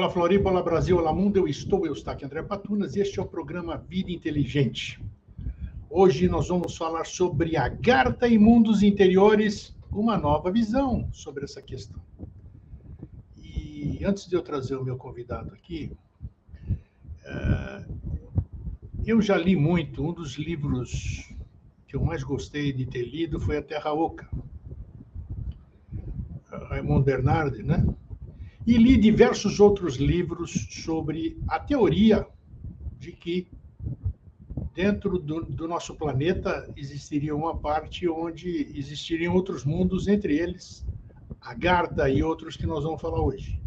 Olá, Floripa, olá, Brasil, olá, mundo. Eu estou aqui, André Patunas, e este é o programa Vida Inteligente. Hoje nós vamos falar sobre Agartha e mundos interiores, uma nova visão sobre essa questão. E antes de eu trazer o meu convidado aqui, eu já li muito. Um dos livros que eu mais gostei de ter lido foi A Terra Oca, Raymond Bernard, né? E li diversos outros livros sobre a teoria de que dentro do nosso planeta existiria uma parte onde existiriam outros mundos, entre eles Agartha e outros que nós vamos falar hoje.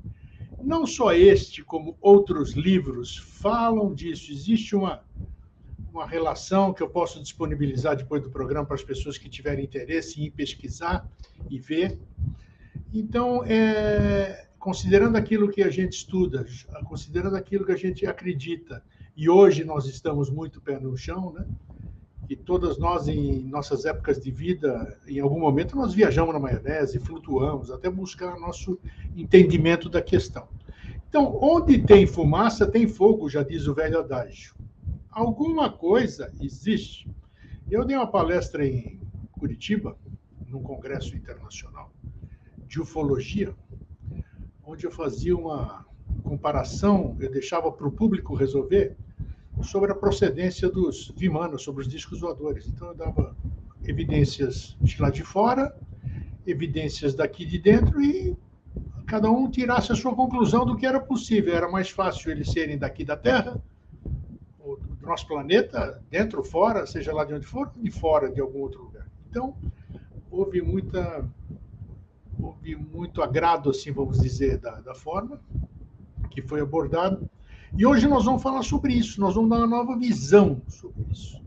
Não só este, como outros livros falam disso. Existe uma relação que eu posso disponibilizar depois do programa para as pessoas que tiverem interesse em pesquisar e ver. Então, considerando aquilo que a gente estuda, considerando aquilo que a gente acredita, e hoje nós estamos muito pé no chão, né? E todas nós, em nossas épocas de vida, em algum momento nós viajamos na maionese, flutuamos, até buscar nosso entendimento da questão. Então, onde tem fumaça, tem fogo, já diz o velho adágio. Alguma coisa existe. Eu dei uma palestra em Curitiba, num congresso internacional de ufologia, onde eu fazia uma comparação, eu deixava para o público resolver, sobre a procedência dos vimanos, sobre os discos voadores. Então, eu dava evidências de lá de fora, evidências daqui de dentro, e cada um tirasse a sua conclusão do que era possível. Era mais fácil eles serem daqui da Terra, ou do nosso planeta, dentro ou fora, seja lá de onde for, ou de fora de algum outro lugar. Então, houve muito agrado, assim, vamos dizer, da forma que foi abordado. E hoje nós vamos falar sobre isso, nós vamos dar uma nova visão sobre isso.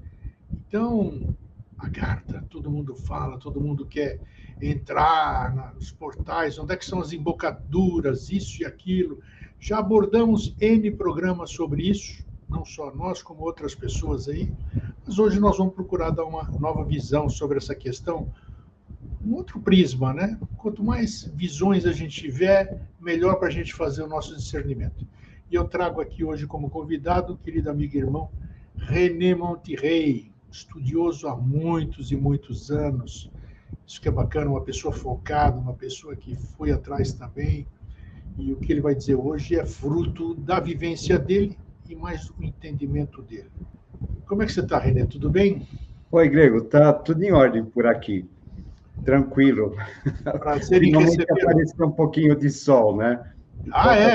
Então, Agartha, todo mundo fala, todo mundo quer entrar nos portais, onde é que são as embocaduras, isso e aquilo. Já abordamos N programas sobre isso, não só nós, como outras pessoas aí, mas hoje nós vamos procurar dar uma nova visão sobre essa questão, um outro prisma, né? Quanto mais visões a gente tiver, melhor para a gente fazer o nosso discernimento. E eu trago aqui hoje como convidado, querido amigo e irmão, René Monterrey, estudioso há muitos e muitos anos. Isso que é bacana, uma pessoa focada, uma pessoa que foi atrás também. E o que ele vai dizer hoje é fruto da vivência dele e mais do entendimento dele. Como é que você está, René? Tudo bem? Oi, Grego. Tá tudo em ordem por aqui. Tranquilo. Prazer em receber. Apareceu um pouquinho de sol, né?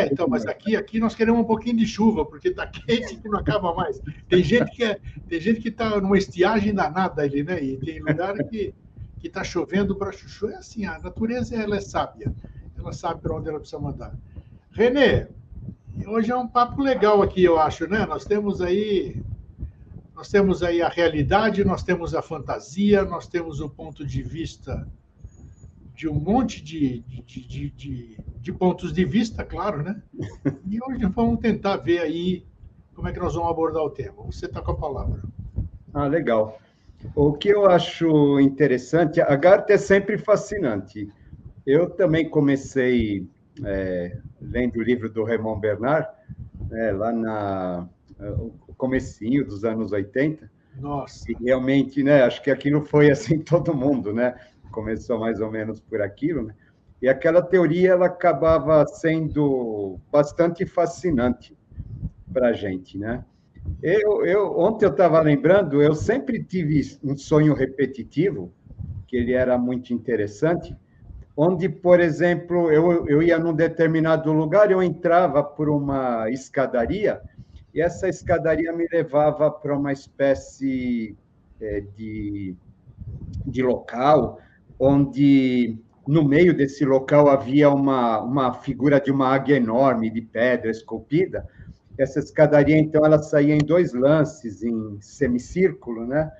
Então, mas aqui nós queremos um pouquinho de chuva, porque está quente que não acaba mais. Tem gente que está numa estiagem danada ali, né? E tem lugar que está chovendo para chuchu. É assim, a natureza ela é sábia. Ela sabe para onde ela precisa mandar. René, hoje é um papo legal aqui, eu acho, né? Nós temos aí a realidade, nós temos a fantasia, nós temos o ponto de vista de um monte de pontos de vista, claro, né? E hoje vamos tentar ver aí como é que nós vamos abordar o tema. Você está com a palavra. Legal. O que eu acho interessante, a Agartha é sempre fascinante. Eu também comecei lendo o livro do Raymond Bernard, lá no comecinho dos anos 80. Nossa! E realmente, né, acho que aquilo foi assim todo mundo, né? Começou mais ou menos por aquilo, né? E aquela teoria ela acabava sendo bastante fascinante para a gente, né? Ontem eu estava lembrando, eu sempre tive um sonho repetitivo, que ele era muito interessante, onde, por exemplo, eu ia num determinado lugar, eu entrava por uma escadaria, e essa escadaria me levava para uma espécie de local, onde no meio desse local havia uma figura de uma águia enorme, de pedra esculpida. Essa escadaria, então, ela saía em 2 lances, em semicírculo, né?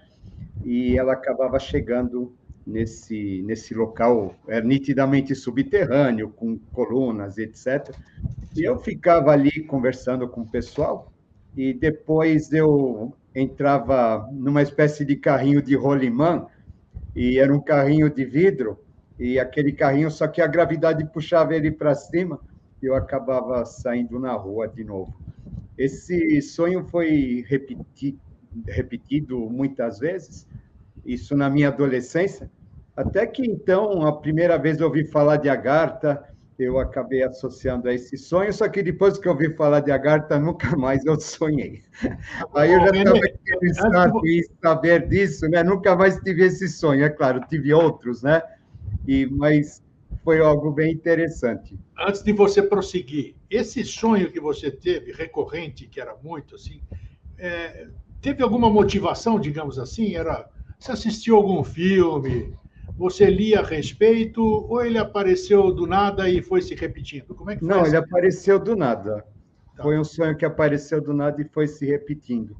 E ela acabava chegando nesse local nitidamente subterrâneo, com colunas, etc. E eu ficava ali conversando com o pessoal, e depois eu entrava numa espécie de carrinho de rolimã, e era um carrinho de vidro, e aquele carrinho, só que a gravidade puxava ele para cima, eu acabava saindo na rua de novo. Esse sonho foi repetido muitas vezes, isso na minha adolescência, até que então, a primeira vez eu ouvi falar de Agartha, eu acabei associando a esse sonho, só que depois que eu ouvi falar de Agartha, nunca mais eu sonhei. Aí eu já estava interessado em saber disso, né? Nunca mais tive esse sonho, é claro, tive outros, né? Mas foi algo bem interessante. Antes de você prosseguir, esse sonho que você teve, recorrente, que era muito assim, teve alguma motivação, digamos assim? Você assistiu algum filme? Você lia a respeito? Ou ele apareceu do nada e foi se repetindo? Como é que foi? Não, ele apareceu do nada. Tá. Foi um sonho que apareceu do nada e foi se repetindo.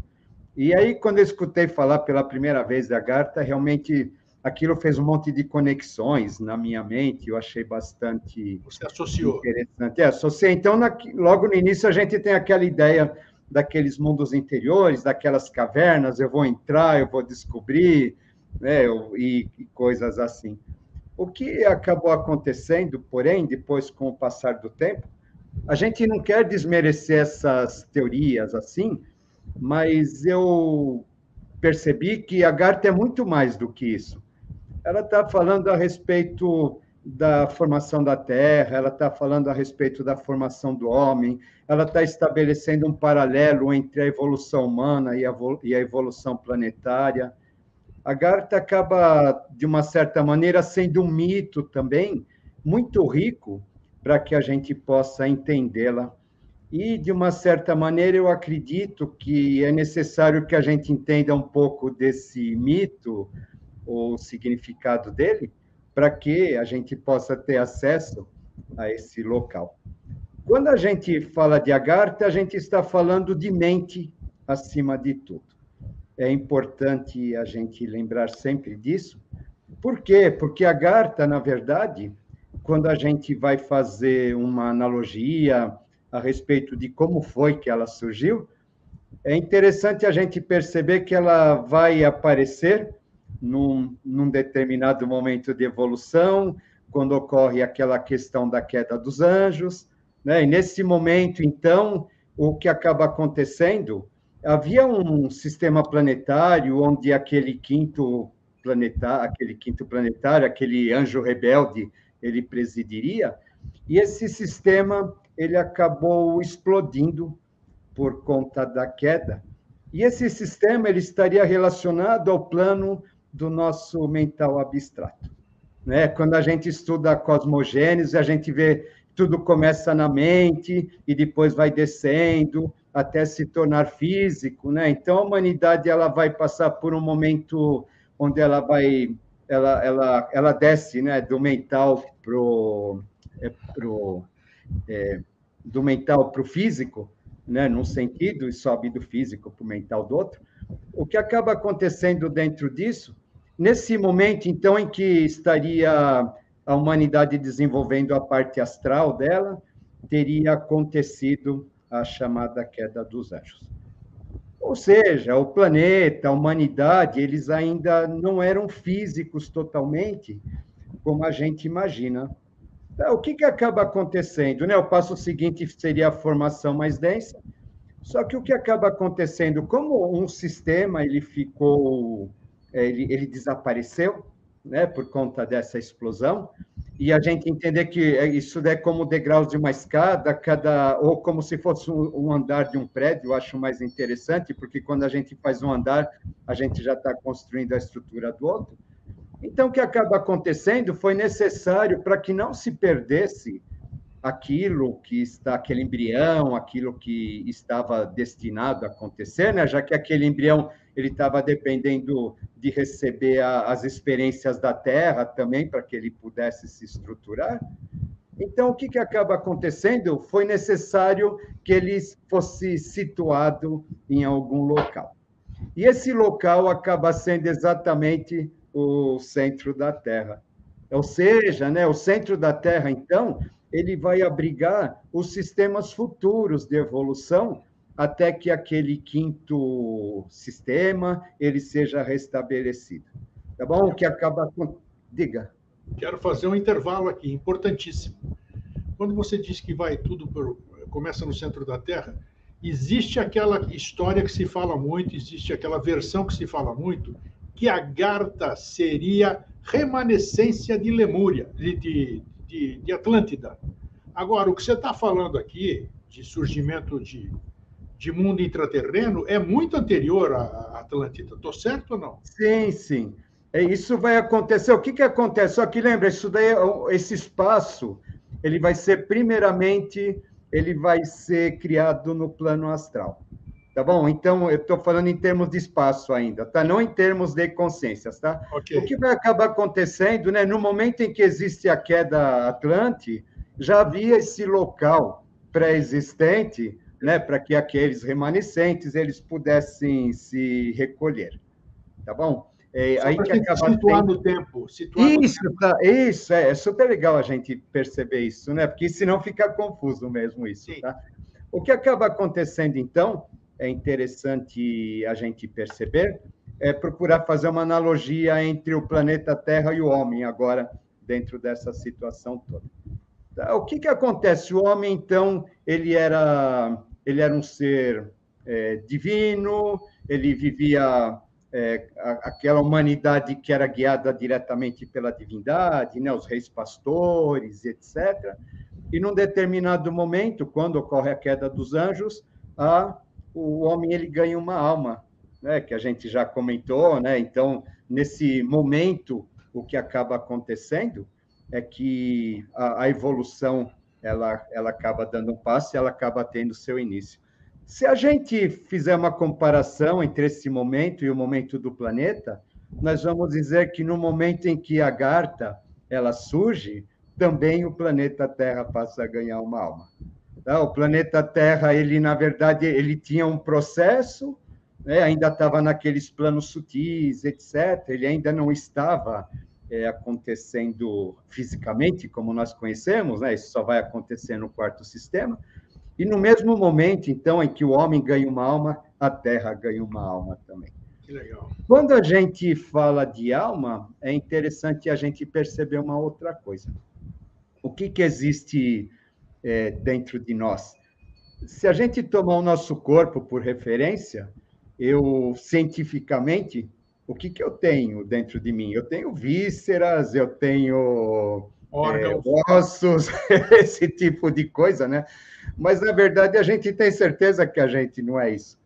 E aí, quando eu escutei falar pela primeira vez da Agartha, realmente aquilo fez um monte de conexões na minha mente, eu achei bastante Você associou. Interessante. Associei. Então, logo no início, a gente tem aquela ideia daqueles mundos interiores, daquelas cavernas, eu vou entrar, eu vou descobrir, né, e coisas assim. O que acabou acontecendo, porém, depois, com o passar do tempo, a gente não quer desmerecer essas teorias assim, mas eu percebi que a Agartha é muito mais do que isso. Ela está falando a respeito da formação da Terra, ela está falando a respeito da formação do homem, ela está estabelecendo um paralelo entre a evolução humana e a evolução planetária. A Agartha acaba, de uma certa maneira, sendo um mito também, muito rico, para que a gente possa entendê-la. E, de uma certa maneira, eu acredito que é necessário que a gente entenda um pouco desse mito, o significado dele, para que a gente possa ter acesso a esse local. Quando a gente fala de Agartha, a gente está falando de mente acima de tudo. É importante a gente lembrar sempre disso. Por quê? Porque Agartha, na verdade, quando a gente vai fazer uma analogia a respeito de como foi que ela surgiu, é interessante a gente perceber que ela vai aparecer num determinado momento de evolução, quando ocorre aquela questão da queda dos anjos, né? E nesse momento, então, o que acaba acontecendo, havia um sistema planetário onde aquele quinto planetário, aquele anjo rebelde, ele presidiria, e esse sistema ele acabou explodindo por conta da queda. E esse sistema ele estaria relacionado ao plano do nosso mental abstrato, né? Quando a gente estuda a cosmogênese, a gente vê tudo começa na mente e depois vai descendo até se tornar físico, né? Então a humanidade ela vai passar por um momento onde ela desce, né, do mental do mental para o físico, né, num sentido, e sobe do físico para o mental do outro. O que acaba acontecendo dentro disso, nesse momento, então, em que estaria a humanidade desenvolvendo a parte astral dela, teria acontecido a chamada queda dos anjos. Ou seja, o planeta, a humanidade, eles ainda não eram físicos totalmente, como a gente imagina. Então, o que acaba acontecendo? Né? O passo seguinte seria a formação mais densa, só que o que acaba acontecendo, como um sistema ele desapareceu, né, por conta dessa explosão, e a gente entender que isso é como degraus de uma escada, ou como se fosse um andar de um prédio, eu acho mais interessante, porque quando a gente faz um andar, a gente já está construindo a estrutura do outro. Então, o que acaba acontecendo foi necessário para que não se perdesse aquele embrião, aquilo que estava destinado a acontecer, né? Já que aquele embrião ele estava dependendo de receber as experiências da Terra também para que ele pudesse se estruturar. Então, o que acaba acontecendo? Foi necessário que ele fosse situado em algum local. E esse local acaba sendo exatamente o centro da Terra. Ou seja, né, o centro da Terra, então, ele vai abrigar os sistemas futuros de evolução até que aquele quinto sistema ele seja restabelecido. Tá bom? O que acaba... Diga. Quero fazer um intervalo aqui, importantíssimo. quando você diz que vai tudo começa no centro da Terra, existe aquela história que se fala muito, existe aquela versão que se fala muito, que Agartha seria remanescência de Lemúria, de Atlântida. Agora, o que você está falando aqui, de surgimento de mundo intraterreno, é muito anterior à Atlântida. Estou certo ou não? Sim, sim. Isso vai acontecer. O que acontece? Só que lembra, isso daí, esse espaço, ele vai ser, primeiramente, ele vai ser criado no plano astral. Tá bom? Então, eu estou falando em termos de espaço ainda, tá? Não em termos de consciências, tá? Okay. O que vai acabar acontecendo, né? No momento em que existe a queda Atlante, já havia esse local pré-existente, né? Para que aqueles remanescentes eles pudessem se recolher, tá bom? Aí que acaba situar no tempo. Isso, é super legal a gente perceber isso, né? Porque senão fica confuso mesmo isso, sim, tá? O que acaba acontecendo, então, é interessante a gente perceber, é procurar fazer uma analogia entre o planeta Terra e o homem, agora, dentro dessa situação toda. O que acontece? O homem, então, ele era um ser divino, ele vivia aquela humanidade que era guiada diretamente pela divindade, né? Os reis pastores, etc. E num determinado momento, quando ocorre a queda dos anjos, o homem ele ganha uma alma, né? Que a gente já comentou, né? Então, nesse momento, o que acaba acontecendo é que a evolução ela acaba dando um passo e ela acaba tendo seu início. Se a gente fizer uma comparação entre esse momento e o momento do planeta, nós vamos dizer que no momento em que a Agartha ela surge, também o planeta Terra passa a ganhar uma alma. O planeta Terra, ele na verdade, ele tinha um processo, né? Ainda estava naqueles planos sutis, etc. Ele ainda não estava acontecendo fisicamente, como nós conhecemos, né? Isso só vai acontecer no quarto sistema. E no mesmo momento, então, em que o homem ganha uma alma, a Terra ganha uma alma também. Que legal. Quando a gente fala de alma, é interessante a gente perceber uma outra coisa. O que existe dentro de nós? Se a gente tomar o nosso corpo por referência, cientificamente, o que eu tenho dentro de mim? Eu tenho vísceras, eu tenho ossos, esse tipo de coisa, né? Mas, na verdade, a gente tem certeza que a gente não é isso.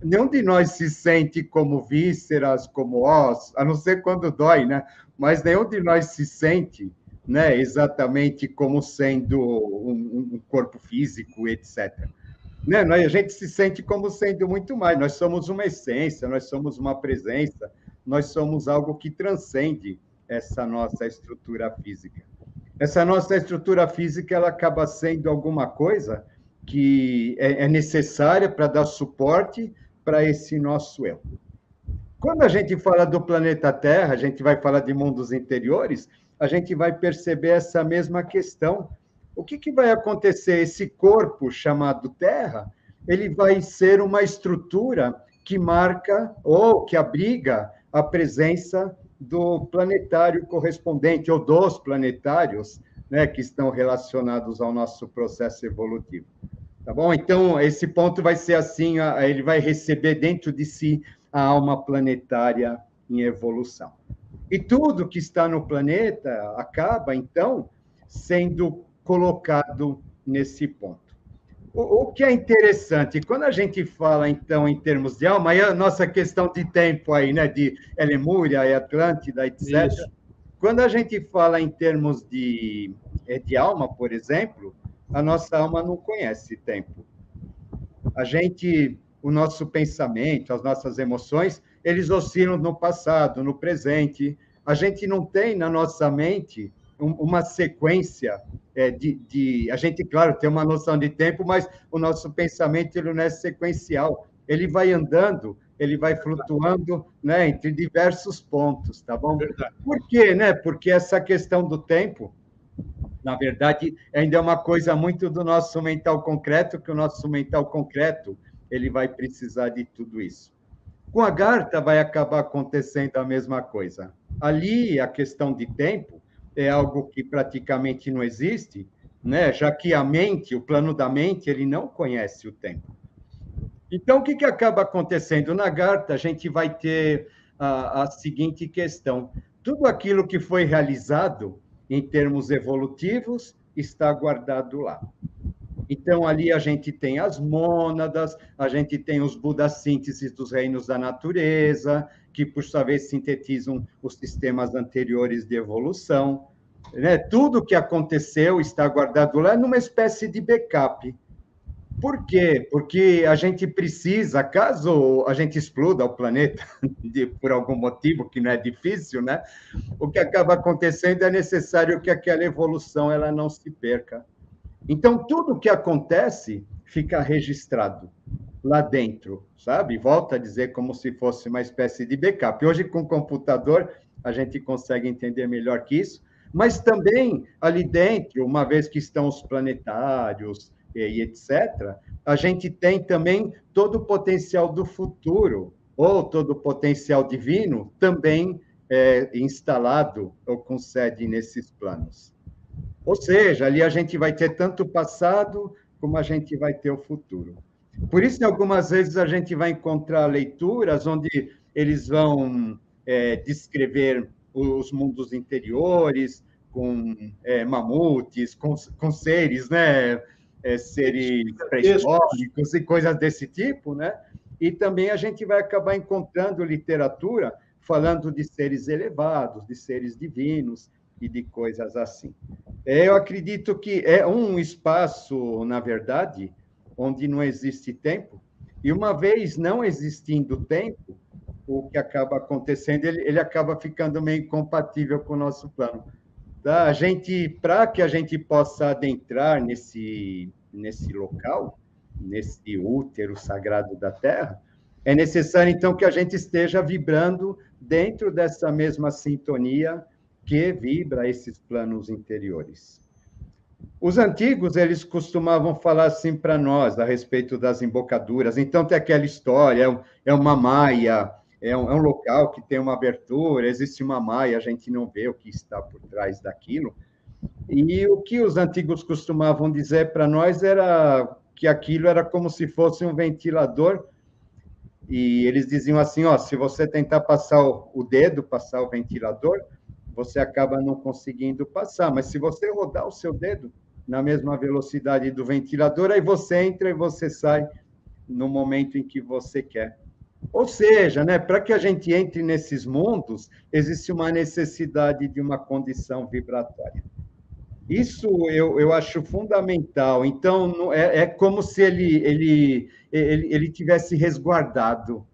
Nenhum de nós se sente como vísceras, como ossos, a não ser quando dói, né? Mas nenhum de nós se sente, né, exatamente como sendo um corpo físico, etc. Né? A gente se sente como sendo muito mais. Nós somos uma essência, nós somos uma presença, nós somos algo que transcende essa nossa estrutura física. Essa nossa estrutura física ela acaba sendo alguma coisa que é necessária para dar suporte para esse nosso eu. Quando a gente fala do planeta Terra, a gente vai falar de mundos interiores, a gente vai perceber essa mesma questão. O que vai acontecer? Esse corpo chamado Terra, ele vai ser uma estrutura que marca ou que abriga a presença do planetário correspondente, ou dos planetários, né, que estão relacionados ao nosso processo evolutivo. Tá bom? Então, esse ponto vai ser assim, ele vai receber dentro de si a alma planetária em evolução. E tudo que está no planeta acaba, então, sendo colocado nesse ponto. O que é interessante, quando a gente fala, então, em termos de alma, aí a nossa questão de tempo aí, né, de Lemúria, Atlântida, etc. Isso. Quando a gente fala em termos de alma, por exemplo, a nossa alma não conhece tempo. O nosso pensamento, as nossas emoções, eles oscilam no passado, no presente. A gente não tem na nossa mente uma sequência a gente, claro, tem uma noção de tempo, mas o nosso pensamento ele não é sequencial. Ele vai andando, ele vai flutuando, né, entre diversos pontos, tá bom? Verdade. Por quê, né? Porque essa questão do tempo, na verdade, ainda é uma coisa muito do nosso mental concreto, que o nosso mental concreto ele vai precisar de tudo isso. Com a Agartha vai acabar acontecendo a mesma coisa. Ali, a questão de tempo é algo que praticamente não existe, né? Já que a mente, o plano da mente, ele não conhece o tempo. Então, o que acaba acontecendo? Na Garta, a gente vai ter a seguinte questão: tudo aquilo que foi realizado em termos evolutivos está guardado lá. Então, ali a gente tem as mônadas, a gente tem os Budas sínteses dos reinos da natureza, que, por sua vez, sintetizam os sistemas anteriores de evolução. Né? Tudo que aconteceu está guardado lá numa espécie de backup. Por quê? Porque a gente precisa, caso a gente exploda o planeta por algum motivo que não é difícil, né? O que acaba acontecendo é necessário que aquela evolução ela não se perca. Então, tudo que acontece fica registrado lá dentro, sabe? Volto a dizer como se fosse uma espécie de backup. Hoje, com o computador, a gente consegue entender melhor que isso, mas também ali dentro, uma vez que estão os planetários e etc., a gente tem também todo o potencial do futuro, ou todo o potencial divino, também instalado ou com sede nesses planos. Ou seja, ali a gente vai ter tanto o passado, como a gente vai ter o futuro. Por isso, algumas vezes, a gente vai encontrar leituras onde eles vão descrever os mundos interiores, com mamutes, com seres, né? Seres pré-históricos e coisas desse tipo, né? E também a gente vai acabar encontrando literatura falando de seres elevados, de seres divinos e de coisas assim. Eu acredito que é um espaço, na verdade, onde não existe tempo, e uma vez não existindo tempo, o que acaba acontecendo, ele acaba ficando meio incompatível com o nosso plano. Tá? Para que a gente possa adentrar nesse local, nesse útero sagrado da Terra, é necessário, então, que a gente esteja vibrando dentro dessa mesma sintonia que vibra esses planos interiores. Os antigos, eles costumavam falar assim para nós, a respeito das embocaduras. Então, tem aquela história, é uma maia, é um local que tem uma abertura, existe uma maia, a gente não vê o que está por trás daquilo. E o que os antigos costumavam dizer para nós era que aquilo era como se fosse um ventilador, e eles diziam assim, ó, se você tentar passar o dedo, passar o ventilador, você acaba não conseguindo passar, mas se você rodar o seu dedo na mesma velocidade do ventilador, aí você entra e você sai no momento em que você quer. Ou seja, né, para que a gente entre nesses mundos, existe uma necessidade de uma condição vibratória. Isso eu acho fundamental. Então, é como se ele tivesse resguardado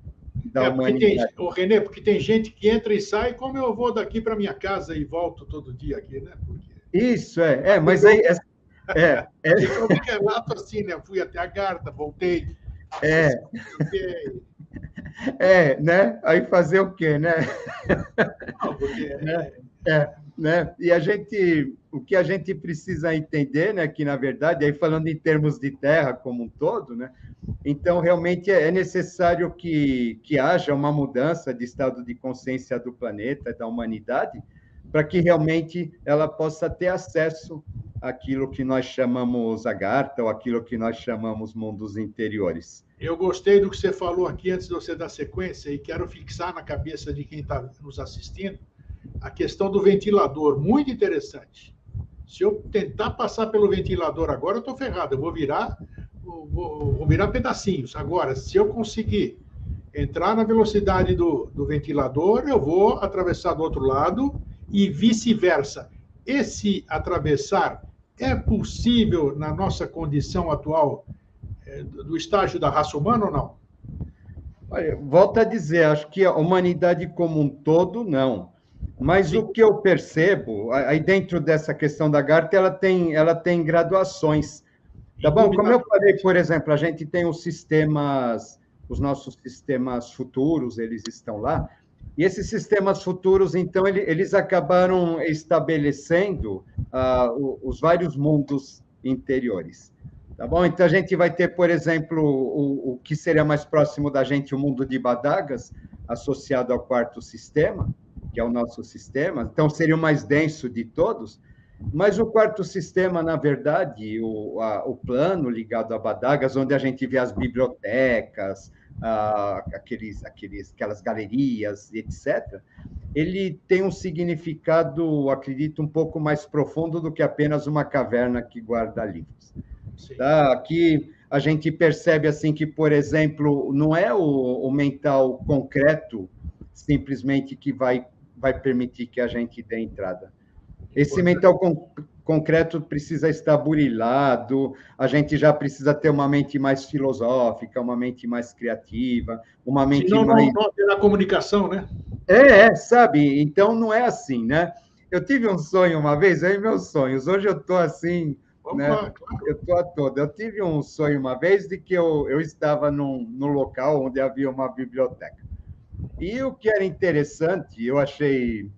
da humanidade. Renê, porque tem gente que entra e sai, como eu vou daqui para minha casa e volto todo dia aqui, né? Porque... Isso, mas aí... Eu me relato assim, né? Fui até a Garta, voltei. Né? Aí fazer o quê, né? Não, porque... né? E o que a gente precisa entender, né, que na verdade, aí falando em termos de Terra como um todo, né, então realmente é necessário que haja uma mudança de estado de consciência do planeta, da humanidade, para que realmente ela possa ter acesso àquilo que nós chamamos Agartha, ou aquilo que nós chamamos mundos interiores. Eu gostei do que você falou aqui antes de você dar sequência e quero fixar na cabeça de quem está nos assistindo a questão do ventilador, muito interessante. Se eu tentar passar pelo ventilador agora, eu estou ferrado, eu vou virar pedacinhos. Agora, se eu conseguir entrar na velocidade do ventilador, eu vou atravessar do outro lado e vice-versa. Esse atravessar é possível na nossa condição atual do estágio da raça humana ou não? Olha, volto a dizer, acho que a humanidade como um todo, não. Mas sim, o que eu percebo, aí dentro dessa questão da Garta, ela tem graduações. Tá bom? Como eu falei, por exemplo, a gente tem os nossos sistemas futuros, eles estão lá, e esses sistemas futuros, então, eles acabaram estabelecendo os vários mundos interiores. Tá bom? Então, a gente vai ter, por exemplo, o que seria mais próximo da gente, o mundo de Badagas, associado ao quarto sistema, que é o nosso sistema, então seria o mais denso de todos, Mas o quarto sistema, na verdade, o plano ligado a Badagas, onde a gente vê as bibliotecas, aquelas galerias, etc., ele tem um significado, acredito, um pouco mais profundo do que apenas uma caverna que guarda livros. Tá? Aqui a gente percebe assim que, por exemplo, não é o mental concreto simplesmente que vai permitir que a gente dê entrada. Esse mental concreto precisa estar burilado, a gente já precisa ter uma mente mais filosófica, uma mente mais criativa, uma mente senão mais... não haverá comunicação, né? Sabe? Então, não é assim, né? Eu tive um sonho uma vez, aí meus sonhos, hoje eu estou assim, Vamos né? lá, claro. Eu estou a toda. Eu tive um sonho uma vez de que eu estava num local onde havia uma biblioteca. E o que era interessante, eu achei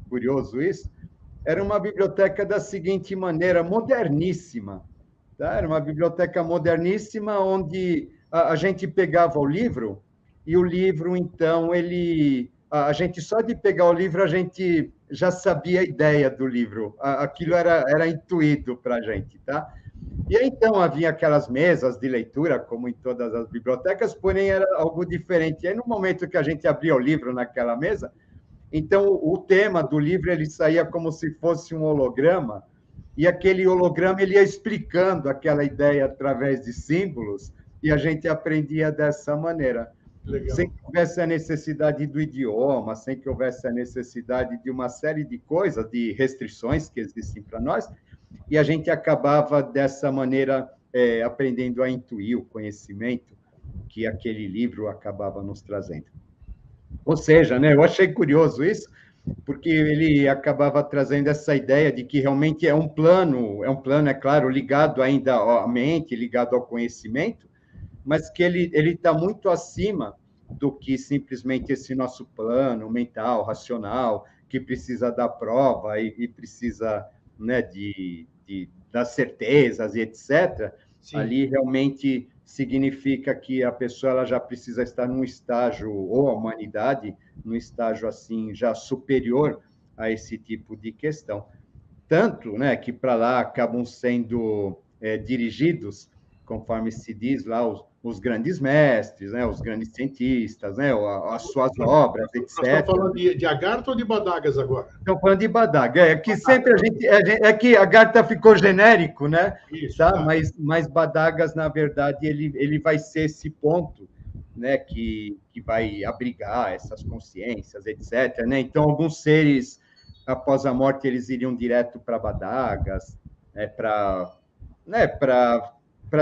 curioso isso, era uma biblioteca da seguinte maneira, moderníssima. Tá? Era uma biblioteca moderníssima onde a gente pegava o livro e o livro, então, a gente só de pegar o livro, a gente já sabia a ideia do livro. Aquilo era intuído para a gente, tá? E aí, então, havia aquelas mesas de leitura, como em todas as bibliotecas, porém era algo diferente. E aí, no momento que a gente abria o livro naquela mesa, então o tema do livro ele saía como se fosse um holograma, e aquele holograma ele ia explicando aquela ideia através de símbolos, e a gente aprendia dessa maneira. Legal. Sem que houvesse a necessidade do idioma, sem que houvesse a necessidade de uma série de coisas, de restrições que existem para nós, e a gente acabava, dessa maneira, aprendendo a intuir o conhecimento que aquele livro acabava nos trazendo. Ou seja, né, eu achei curioso isso, porque ele acabava trazendo essa ideia de que realmente é um plano, é claro, ligado ainda à mente, ligado ao conhecimento, mas que ele está muito acima do que simplesmente esse nosso plano mental, racional, que precisa da prova e precisa, né, das certezas e etc. Sim. Ali realmente significa que a pessoa ela já precisa estar num estágio, ou a humanidade, num estágio assim já superior a esse tipo de questão. Tanto, né, que para lá acabam sendo dirigidos, conforme se diz lá, os grandes mestres, né, os grandes cientistas, né, as suas obras, etc. Nós estamos falando de Agartha ou de Badagas agora? Estamos falando de Badaga. É que sempre a gente... É que Agartha ficou genérico, né? Isso, tá? Mas Badagas, na verdade, ele vai ser esse ponto, né, que vai abrigar essas consciências, etc. Né? Então, alguns seres, após a morte, eles iriam direto para Badagas, para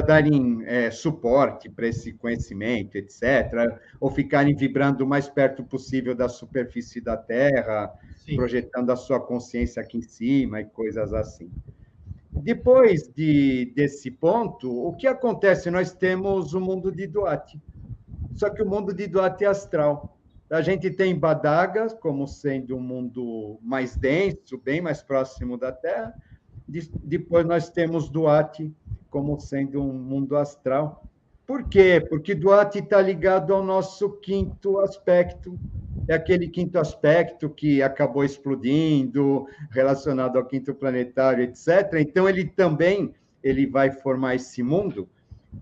darem suporte para esse conhecimento, etc., ou ficarem vibrando o mais perto possível da superfície da Terra, sim, projetando a sua consciência aqui em cima e coisas assim. Depois desse ponto, o que acontece? Nós temos o mundo de Duat, só que o mundo de Duat é astral. A gente tem Badagas como sendo um mundo mais denso, bem mais próximo da Terra. Depois nós temos Duat como sendo um mundo astral. Por quê? Porque Duat está ligado ao nosso quinto aspecto. É aquele quinto aspecto que acabou explodindo, relacionado ao quinto planetário, etc. Então, ele vai formar esse mundo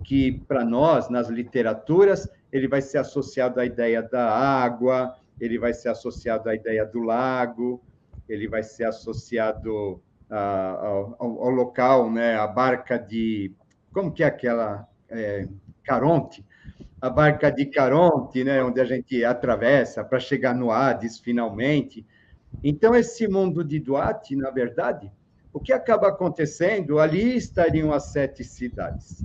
que, para nós, nas literaturas, ele vai ser associado à ideia da água, ele vai ser associado à ideia do lago, ele vai ser associado ao local, né? A barca de... Como que é aquela... Caronte? A barca de Caronte, né? Onde a gente atravessa para chegar no Hades, finalmente. Então, esse mundo de Duat, na verdade, o que acaba acontecendo, ali estariam as 7 cidades.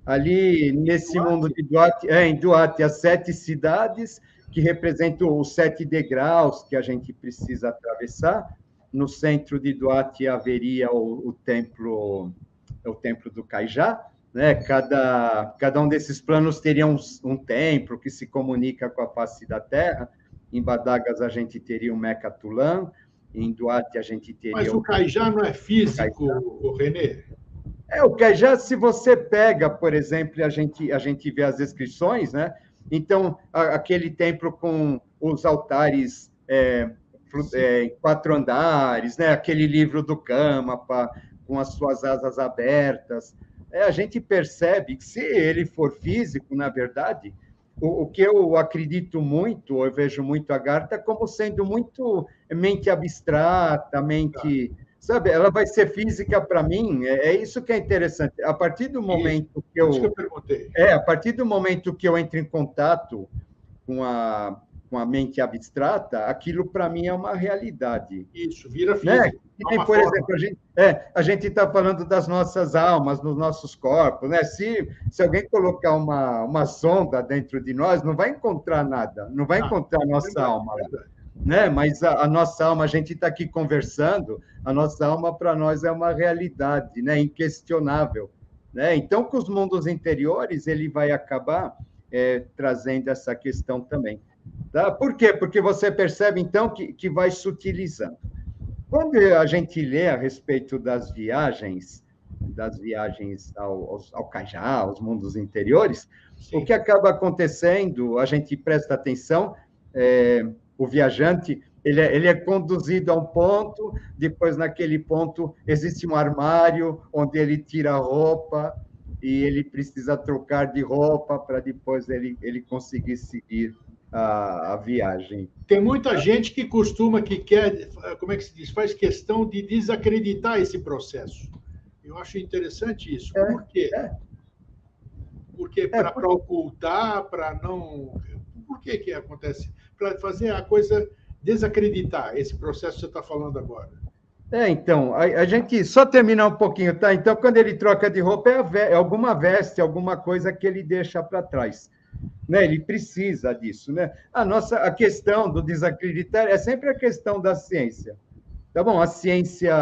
Ali, nesse mundo de Duat, em Duat, as 7 cidades, que representam os 7 degraus que a gente precisa atravessar. No centro de Duat haveria o templo do Kaijá, né? Cada um desses planos teria um templo que se comunica com a face da Terra. Em Badagas a gente teria o Mecatulan, em Duat a gente teria... Mas o Kaijá não é físico, o Renê? O Kaijá, se você pega, por exemplo, a gente vê as descrições, né? Então, aquele templo com os altares em 4 andares, né? Aquele livro do Gamapa, com as suas asas abertas. A gente percebe que, se ele for físico, na verdade, o que eu acredito muito, eu vejo muito a Agartha como sendo muito mente abstrata, mente... Sabe, ela vai ser física para mim, isso que é interessante. A partir do momento que isso que eu perguntei. a partir do momento que eu entro em contato com a mente abstrata, aquilo para mim é uma realidade. Isso, vira física. Né? E, por exemplo, a gente está falando das nossas almas, nos nossos corpos. Né? Se alguém colocar uma sonda dentro de nós, não vai encontrar nada, não vai encontrar a nossa alma lá. Né? Mas a nossa alma, a gente está aqui conversando, a nossa alma para nós é uma realidade, né? Inquestionável. Né? Então, com os mundos interiores, ele vai acabar trazendo essa questão também. Tá? Por quê? Porque você percebe, então, que vai sutilizando. Quando a gente lê a respeito das viagens ao Cajá, aos mundos interiores, sim, o que acaba acontecendo, a gente presta atenção, o viajante, ele é conduzido a um ponto, depois naquele ponto existe um armário onde ele tira a roupa e ele precisa trocar de roupa para depois ele conseguir seguir a viagem. Tem muita gente que quer, como é que se diz, faz questão de desacreditar esse processo. Eu acho interessante isso. Por quê? Porque para ocultar, para não... Por que acontece? Para fazer a coisa desacreditar esse processo que você está falando agora. Então, a gente só terminar um pouquinho, tá? Então, quando ele troca de roupa, é alguma veste, alguma coisa que ele deixa para trás. Né? Ele precisa disso, né? A questão do desacreditar é sempre a questão da ciência. Tá bom? A ciência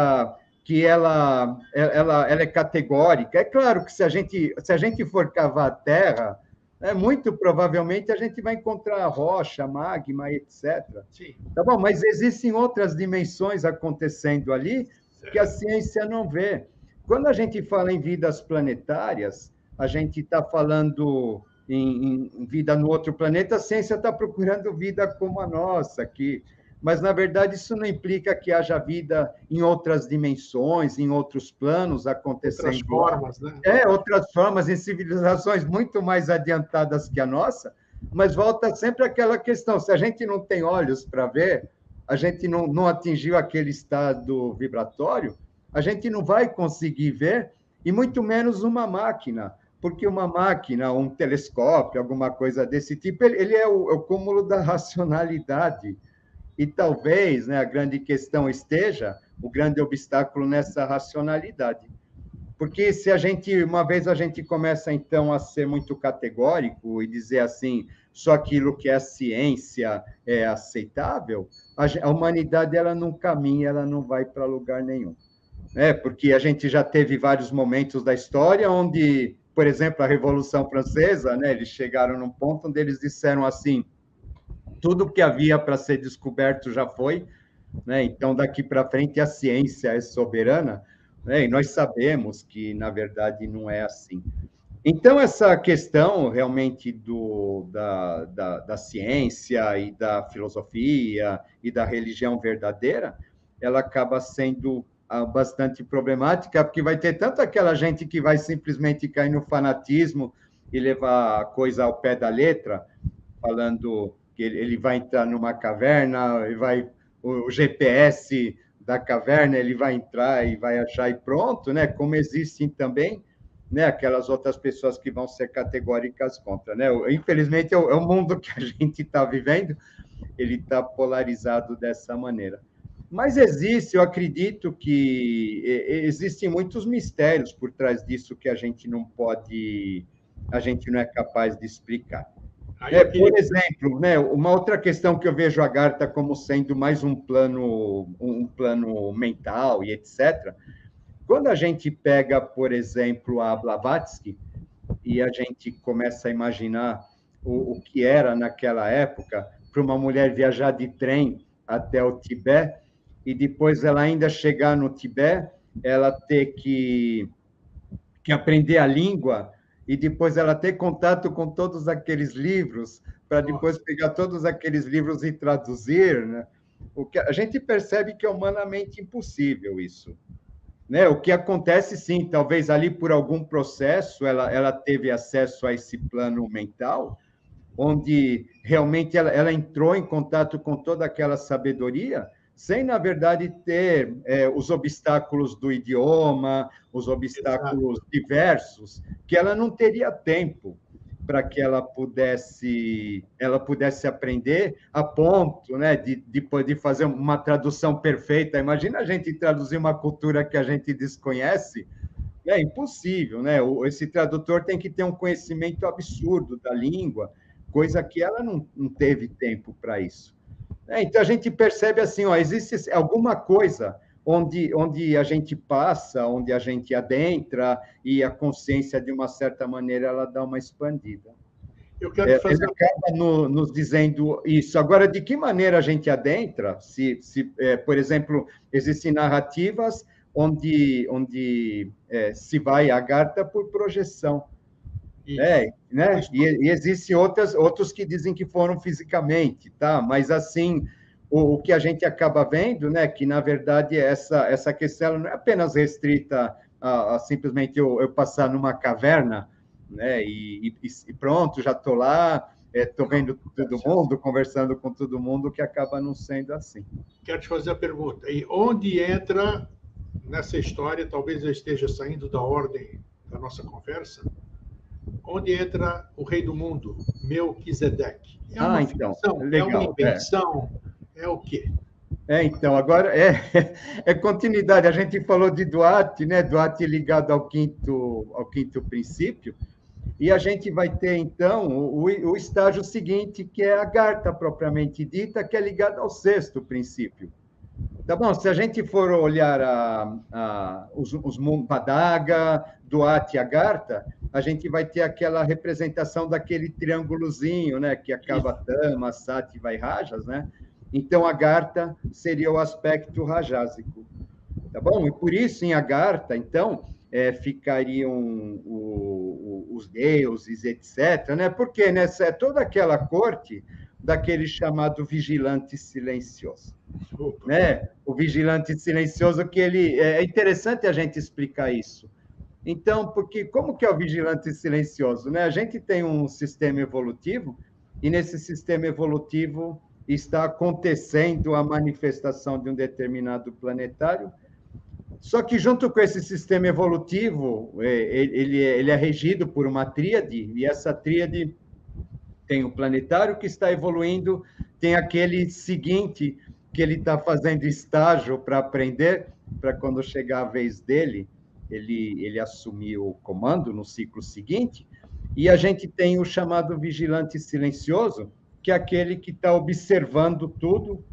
que ela é categórica. É claro que se a gente for cavar a Terra, muito provavelmente a gente vai encontrar rocha, magma, etc. Sim. Tá bom? Mas existem outras dimensões acontecendo ali que a ciência não vê. Quando a gente fala em vidas planetárias, a gente está falando em vida no outro planeta, a ciência está procurando vida como a nossa aqui. Mas, na verdade, isso não implica que haja vida em outras dimensões, em outros planos acontecendo. Outras formas, né? Outras formas, em civilizações muito mais adiantadas que a nossa, mas volta sempre àquela questão, se a gente não tem olhos para ver, a gente não atingiu aquele estado vibratório, a gente não vai conseguir ver, e muito menos uma máquina, porque uma máquina, um telescópio, alguma coisa desse tipo, ele é o cúmulo da racionalidade. E talvez, né, a grande questão esteja, o grande obstáculo nessa racionalidade. Porque se uma vez a gente começa, então, a ser muito categórico e dizer assim, só aquilo que é a ciência é aceitável, a humanidade ela não caminha, ela não vai para lugar nenhum. Porque a gente já teve vários momentos da história onde, por exemplo, a Revolução Francesa, né, eles chegaram num ponto onde eles disseram assim, tudo que havia para ser descoberto já foi, né? Então, daqui para frente, a ciência é soberana, né? E nós sabemos que, na verdade, não é assim. Então, essa questão, realmente, da ciência e da filosofia e da religião verdadeira, ela acaba sendo bastante problemática, porque vai ter tanto aquela gente que vai simplesmente cair no fanatismo e levar a coisa ao pé da letra, falando que ele vai entrar numa caverna, o GPS da caverna, ele vai entrar e vai achar e pronto, né? Como existem também, né, aquelas outras pessoas que vão ser categóricas contra, né? Infelizmente, é o mundo que a gente está vivendo, ele está polarizado dessa maneira. Mas eu acredito que existem muitos mistérios por trás disso que a gente não é capaz de explicar. Por exemplo, né, uma outra questão que eu vejo a Agartha como sendo mais um plano mental e etc. Quando a gente pega, por exemplo, a Blavatsky e a gente começa a imaginar o que era naquela época para uma mulher viajar de trem até o Tibete e depois ela ainda chegar no Tibete, ela ter que aprender a língua e depois ela ter contato com todos aqueles livros, para depois pegar todos aqueles livros e traduzir, né? o que a gente percebe que é humanamente impossível isso. Né? O que acontece, sim, talvez ali por algum processo ela teve acesso a esse plano mental, onde realmente ela entrou em contato com toda aquela sabedoria, sem, na verdade, ter os obstáculos do idioma, os obstáculos diversos, que ela não teria tempo para que ela pudesse aprender a ponto, né, de fazer uma tradução perfeita. Imagina a gente traduzir uma cultura que a gente desconhece, é impossível, né? Esse tradutor tem que ter um conhecimento absurdo da língua, coisa que ela não teve tempo para isso. Então, a gente percebe assim, ó, existe alguma coisa onde a gente passa, onde a gente adentra, e a consciência, de uma certa maneira, ela dá uma expandida. Eu quero fazer... Ele acaba nos dizendo isso. Agora, de que maneira a gente adentra? Por exemplo, existem narrativas onde se vai à Agartha por projeção. Né? E existem outros que dizem que foram fisicamente, tá? Mas, assim, o que a gente acaba vendo, né, que, na verdade, essa questão não é apenas restrita a simplesmente eu passar numa caverna, né, e pronto, já estou lá, estou vendo todo mundo, conversando com todo mundo, que acaba não sendo assim. Quero te fazer a pergunta. E onde entra nessa história, talvez eu esteja saindo da ordem da nossa conversa, onde entra o rei do mundo, Melquisedeque? É uma ficção? Legal. É uma invenção? É o quê? Então, agora é continuidade. A gente falou de Duarte, né? Duarte ligado ao quinto princípio, e a gente vai ter, então, o estágio seguinte, que é a Agartha propriamente dita, que é ligada ao sexto princípio. Tá bom? Se a gente for olhar os Badaga, Duarte e Agartha, a gente vai ter aquela representação daquele triângulozinho, né? Que acaba Tama, Sattva e Rajas, né? Então, Agartha seria o aspecto rajásico. Tá bom? E por isso, em Agartha, então, ficariam os deuses, etc., né? Porque nessa toda aquela corte daquele chamado vigilante silencioso. Né? O vigilante silencioso, que ele... É interessante a gente explicar isso. Então, porque como que é o vigilante silencioso? Né? A gente tem um sistema evolutivo, e nesse sistema evolutivo está acontecendo a manifestação de um determinado planetário, só que junto com esse sistema evolutivo, ele é regido por uma tríade, e essa tríade tem o planetário que está evoluindo, tem aquele seguinte que ele está fazendo estágio para aprender, para quando chegar a vez dele, ele assumir o comando no ciclo seguinte, e a gente tem o chamado vigilante silencioso, que é aquele que está observando tudo,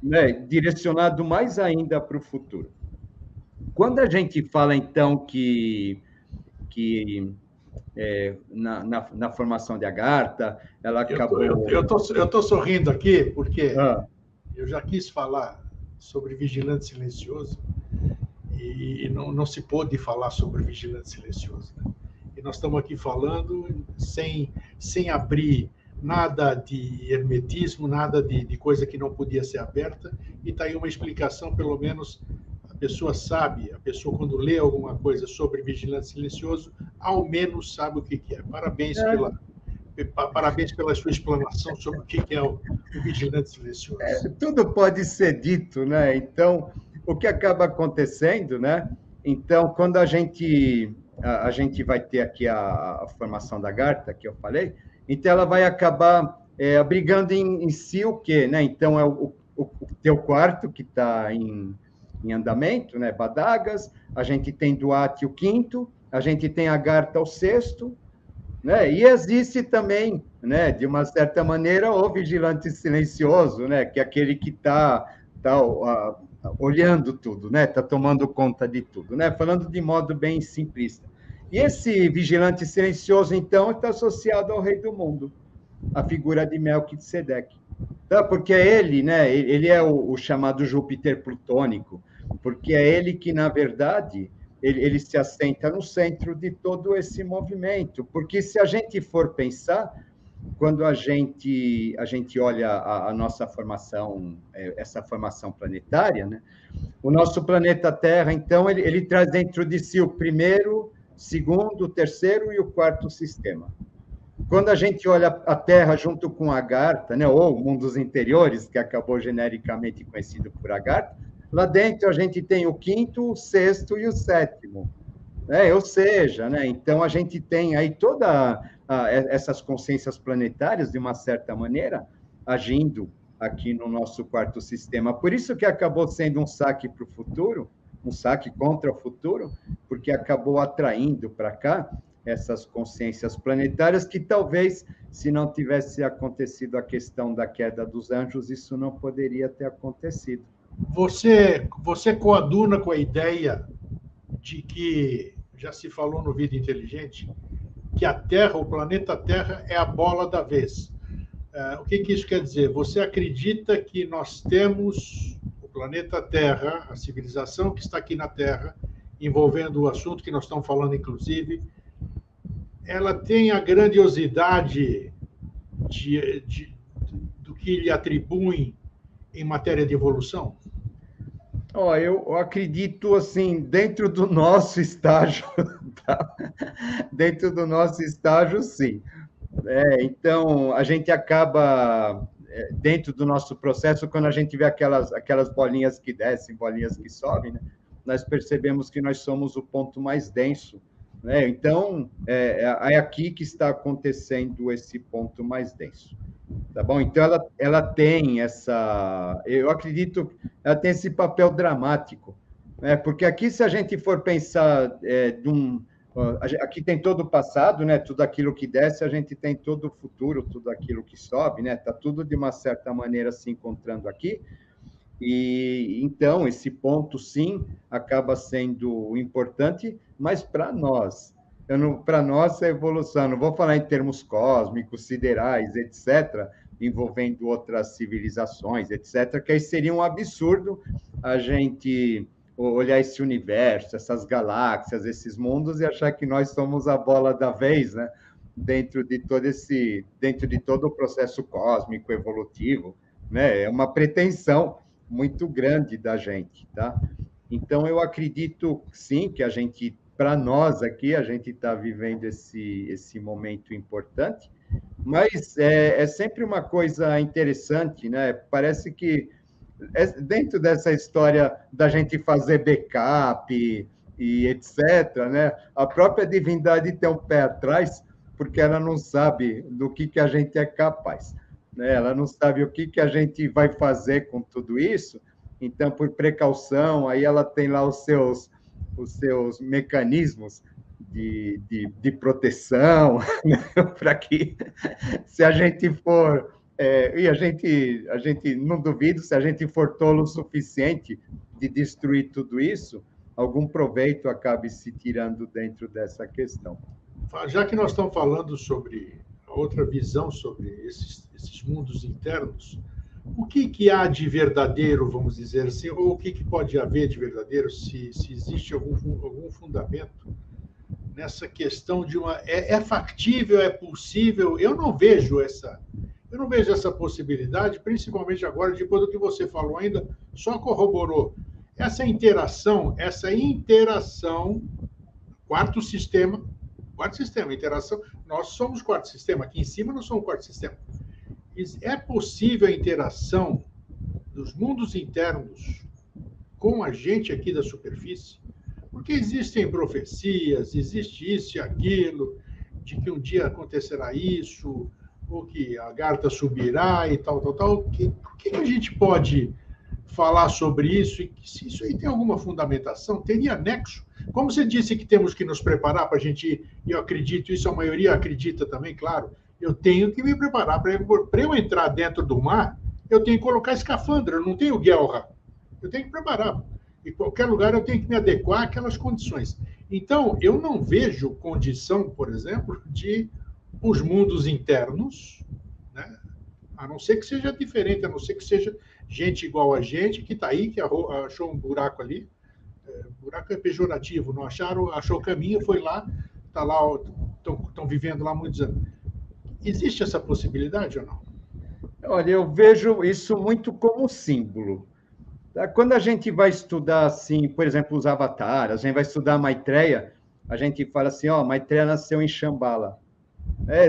né, direcionado mais ainda para o futuro. Quando a gente fala, então, que na formação de Agartha, ela acabou... Eu tô sorrindo aqui, porque eu já quis falar sobre vigilante silencioso, e não se pôde falar sobre vigilante silencioso. Né? E nós estamos aqui falando sem abrir nada de hermetismo, nada de coisa que não podia ser aberta, e está aí uma explicação, pelo menos a pessoa sabe, a pessoa quando lê alguma coisa sobre vigilante silencioso, ao menos sabe o que é. Parabéns pela sua explanação sobre o que é o vigilante silencioso. Tudo pode ser dito, né? Então, o que acaba acontecendo, né? Então, quando a gente vai ter aqui a formação da Agartha, que eu falei, então ela vai acabar abrigando em si o quê, né? Então, é o teu quarto, que está em andamento, né? Badagas, a gente tem Duarte o quinto, a gente tem Agartha o sexto, né? E existe também, né, de uma certa maneira, o vigilante silencioso, né? Que é aquele que está olhando tudo, né? Está tomando conta de tudo, né? Falando de modo bem simplista. E esse vigilante silencioso, então, está associado ao rei do mundo, a figura de Melquisedeque. Tá? Porque é ele, né? Ele é o chamado Júpiter plutônico, porque é ele que, na verdade, ele se assenta no centro de todo esse movimento. Porque se a gente for pensar, quando a gente olha a nossa formação, essa formação planetária, né? O nosso planeta Terra, então, ele traz dentro de si o primeiro, segundo, o terceiro e o quarto sistema. Quando a gente olha a Terra junto com a Agartha, né, ou mundos interiores, que acabou genericamente conhecido por Agartha, lá dentro a gente tem o quinto, o sexto e o sétimo. Ou seja, né, então a gente tem aí todas essas consciências planetárias, de uma certa maneira, agindo aqui no nosso quarto sistema. Por isso que acabou sendo um saque para o futuro, um saque contra o futuro, porque acabou atraindo para cá essas consciências planetárias que talvez, se não tivesse acontecido a questão da queda dos anjos, isso não poderia ter acontecido. Você coaduna com a ideia de que, já se falou no Vida Inteligente, que a Terra, o planeta Terra, é a bola da vez. O que isso quer dizer? Você acredita que nós temos o planeta Terra, a civilização que está aqui na Terra, envolvendo o assunto que nós estamos falando, inclusive, ela tem a grandiosidade do que lhe atribuem em matéria de evolução? Eu acredito, assim, dentro do nosso estágio, tá? Dentro do nosso estágio, sim. Então, a gente acaba, dentro do nosso processo, quando a gente vê aquelas bolinhas que descem, bolinhas que sobem, né? Nós percebemos que nós somos o ponto mais denso, né? Então, é aqui que está acontecendo esse ponto mais denso. Tá bom? Então, ela tem eu acredito, ela tem esse papel dramático, né? Porque aqui, se a gente for pensar aqui tem todo o passado, né? Tudo aquilo que desce, a gente tem todo o futuro, tudo aquilo que sobe, né? Tá tudo, de uma certa maneira, se encontrando aqui. E, então, esse ponto, sim, acaba sendo importante, mas para nós, para nossa evolução, não vou falar em termos cósmicos, siderais, etc., envolvendo outras civilizações, etc., que aí seria um absurdo a gente olhar esse universo, essas galáxias, esses mundos, e achar que nós somos a bola da vez, né? Dentro de todo o processo cósmico, evolutivo, né? É uma pretensão muito grande da gente, tá? Então, eu acredito, sim, que para nós aqui, a gente está vivendo esse momento importante, mas é sempre uma coisa interessante, né? Parece que, dentro dessa história da gente fazer backup e etc., né? A própria divindade tem um pé atrás, porque ela não sabe do que a gente é capaz, né? Ela não sabe o que a gente vai fazer com tudo isso, então, por precaução, aí ela tem lá os seus mecanismos de proteção, né? Para que, se a gente for... e a gente não duvido, se a gente for tolo o suficiente de destruir tudo isso, algum proveito acabe se tirando dentro dessa questão. Já que nós estamos falando sobre a outra visão sobre esses mundos internos, o que há de verdadeiro, vamos dizer assim, ou o que pode haver de verdadeiro, se existe algum fundamento nessa questão de é factível, é possível? Eu não vejo essa possibilidade, principalmente agora, depois do que você falou ainda, só corroborou. Essa interação, quarto sistema, interação, nós somos quarto sistema, aqui em cima nós somos quarto sistema. É possível a interação dos mundos internos com a gente aqui da superfície? Porque existem profecias, existe isso e aquilo, de que um dia acontecerá isso, ou que a Agartha subirá e tal. O que a gente pode falar sobre isso? E se isso aí tem alguma fundamentação, teria nexo? Como você disse que temos que nos preparar para a gente ir, e eu acredito, isso a maioria acredita também, claro, eu tenho que me preparar. Para eu entrar dentro do mar, eu tenho que colocar escafandra, eu não tenho guelra. Eu tenho que preparar. Em qualquer lugar eu tenho que me adequar àquelas condições. Então, eu não vejo condição, por exemplo, de os mundos internos, né? A não ser que seja diferente, a não ser que seja gente igual a gente, que está aí, que achou um buraco ali. Buraco é pejorativo, não achou o caminho, foi lá, está lá, estão vivendo lá muitos anos. Existe essa possibilidade ou não? Olha, eu vejo isso muito como símbolo. Tá? Quando a gente vai estudar, assim, por exemplo, os avatares, a gente vai estudar Maitreya, a gente fala assim, ó, Maitreya nasceu em Shambhala.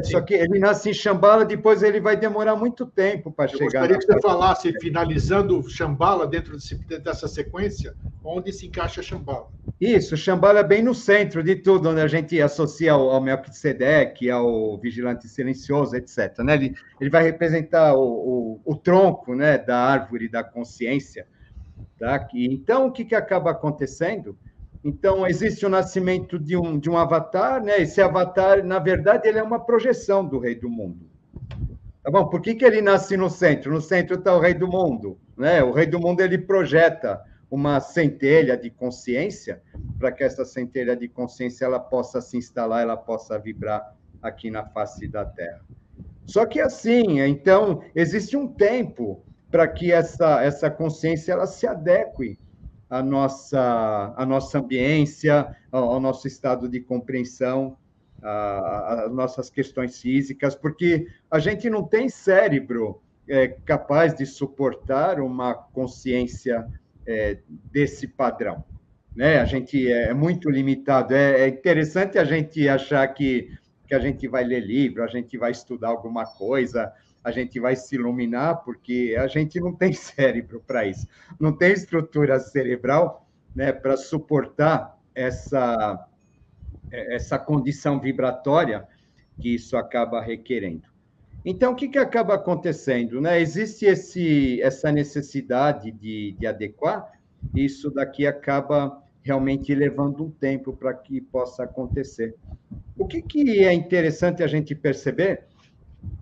Só Sim. que ele nasce em Shambhala, depois ele vai demorar muito tempo para Eu chegar gostaria na que você parte. falasse, finalizando Shambhala, dentro dessa sequência, onde se encaixa Shambhala. Isso, Shambhala é bem no centro de tudo, onde a gente associa ao Melquisedeque, ao vigilante silencioso, etc. Né? Ele vai representar o tronco, né, da árvore da consciência. Tá? Então, o que acaba acontecendo? Então, existe o nascimento de um avatar, né? Esse avatar, na verdade, ele é uma projeção do rei do mundo. Tá bom? Por que ele nasce no centro? No centro está o rei do mundo, né? O rei do mundo, ele projeta uma centelha de consciência para que essa centelha de consciência ela possa se instalar, ela possa vibrar aqui na face da Terra. Só que assim, então, existe um tempo para que essa consciência ela se adeque à nossa ambiência, ao nosso estado de compreensão, às nossas questões físicas, porque a gente não tem cérebro capaz de suportar uma consciência desse padrão. Né? A gente é muito limitado. É interessante a gente achar que a gente vai ler livro, a gente vai estudar alguma coisa, a gente vai se iluminar, porque a gente não tem cérebro para isso, não tem estrutura cerebral, né, para suportar essa condição vibratória que isso acaba requerendo. Então, o que acaba acontecendo? Né? Existe essa necessidade de adequar, isso daqui acaba realmente levando um tempo para que possa acontecer. O que é interessante a gente perceber,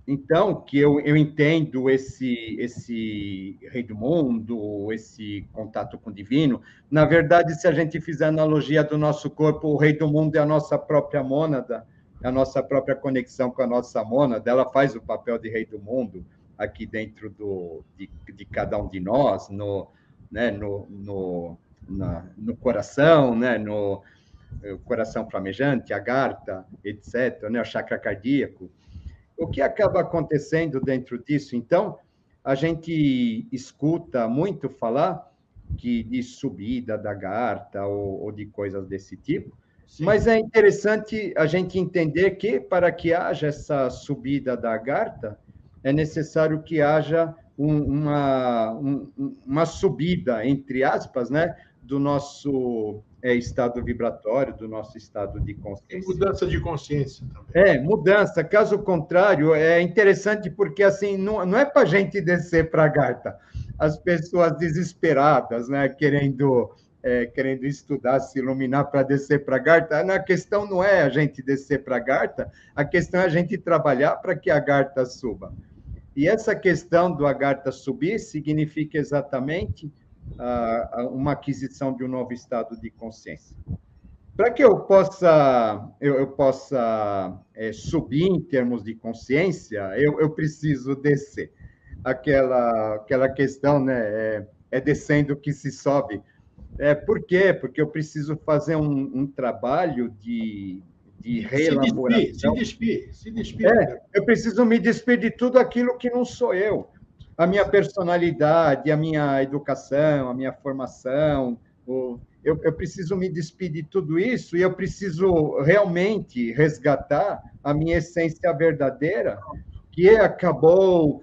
então, que eu entendo esse rei do mundo, esse contato com o divino, na verdade, se a gente fizer a analogia do nosso corpo, o rei do mundo é a nossa própria mônada, a nossa própria conexão com a nossa mônada, ela faz o papel de rei do mundo aqui dentro de cada um de nós, né, no coração, né, no coração flamejante, a garta, etc., né, o chakra cardíaco. O que acaba acontecendo dentro disso, então, a gente escuta muito falar de subida da garta ou de coisas desse tipo, sim, mas é interessante a gente entender que, para que haja essa subida da garta, é necessário que haja uma subida, entre aspas, né, do nosso estado vibratório, do nosso estado de consciência. E mudança de consciência também. Mudança. Caso contrário, é interessante porque assim não é para a gente descer para a garta. As pessoas desesperadas, né, querendo estudar, se iluminar para descer para a garta. A questão não é a gente descer para a garta, a questão é a gente trabalhar para que a garta suba. E essa questão do agartha subir significa exatamente uma aquisição de um novo estado de consciência. Para que eu possa subir em termos de consciência, eu preciso descer. Aquela questão, né, descendo que se sobe. Por quê? Porque eu preciso fazer um trabalho de reelaboração. Se despir. Eu preciso me despir de tudo aquilo que não sou eu. A minha personalidade, a minha educação, a minha formação. Eu preciso me despedir de tudo isso e eu preciso realmente resgatar a minha essência verdadeira, que acabou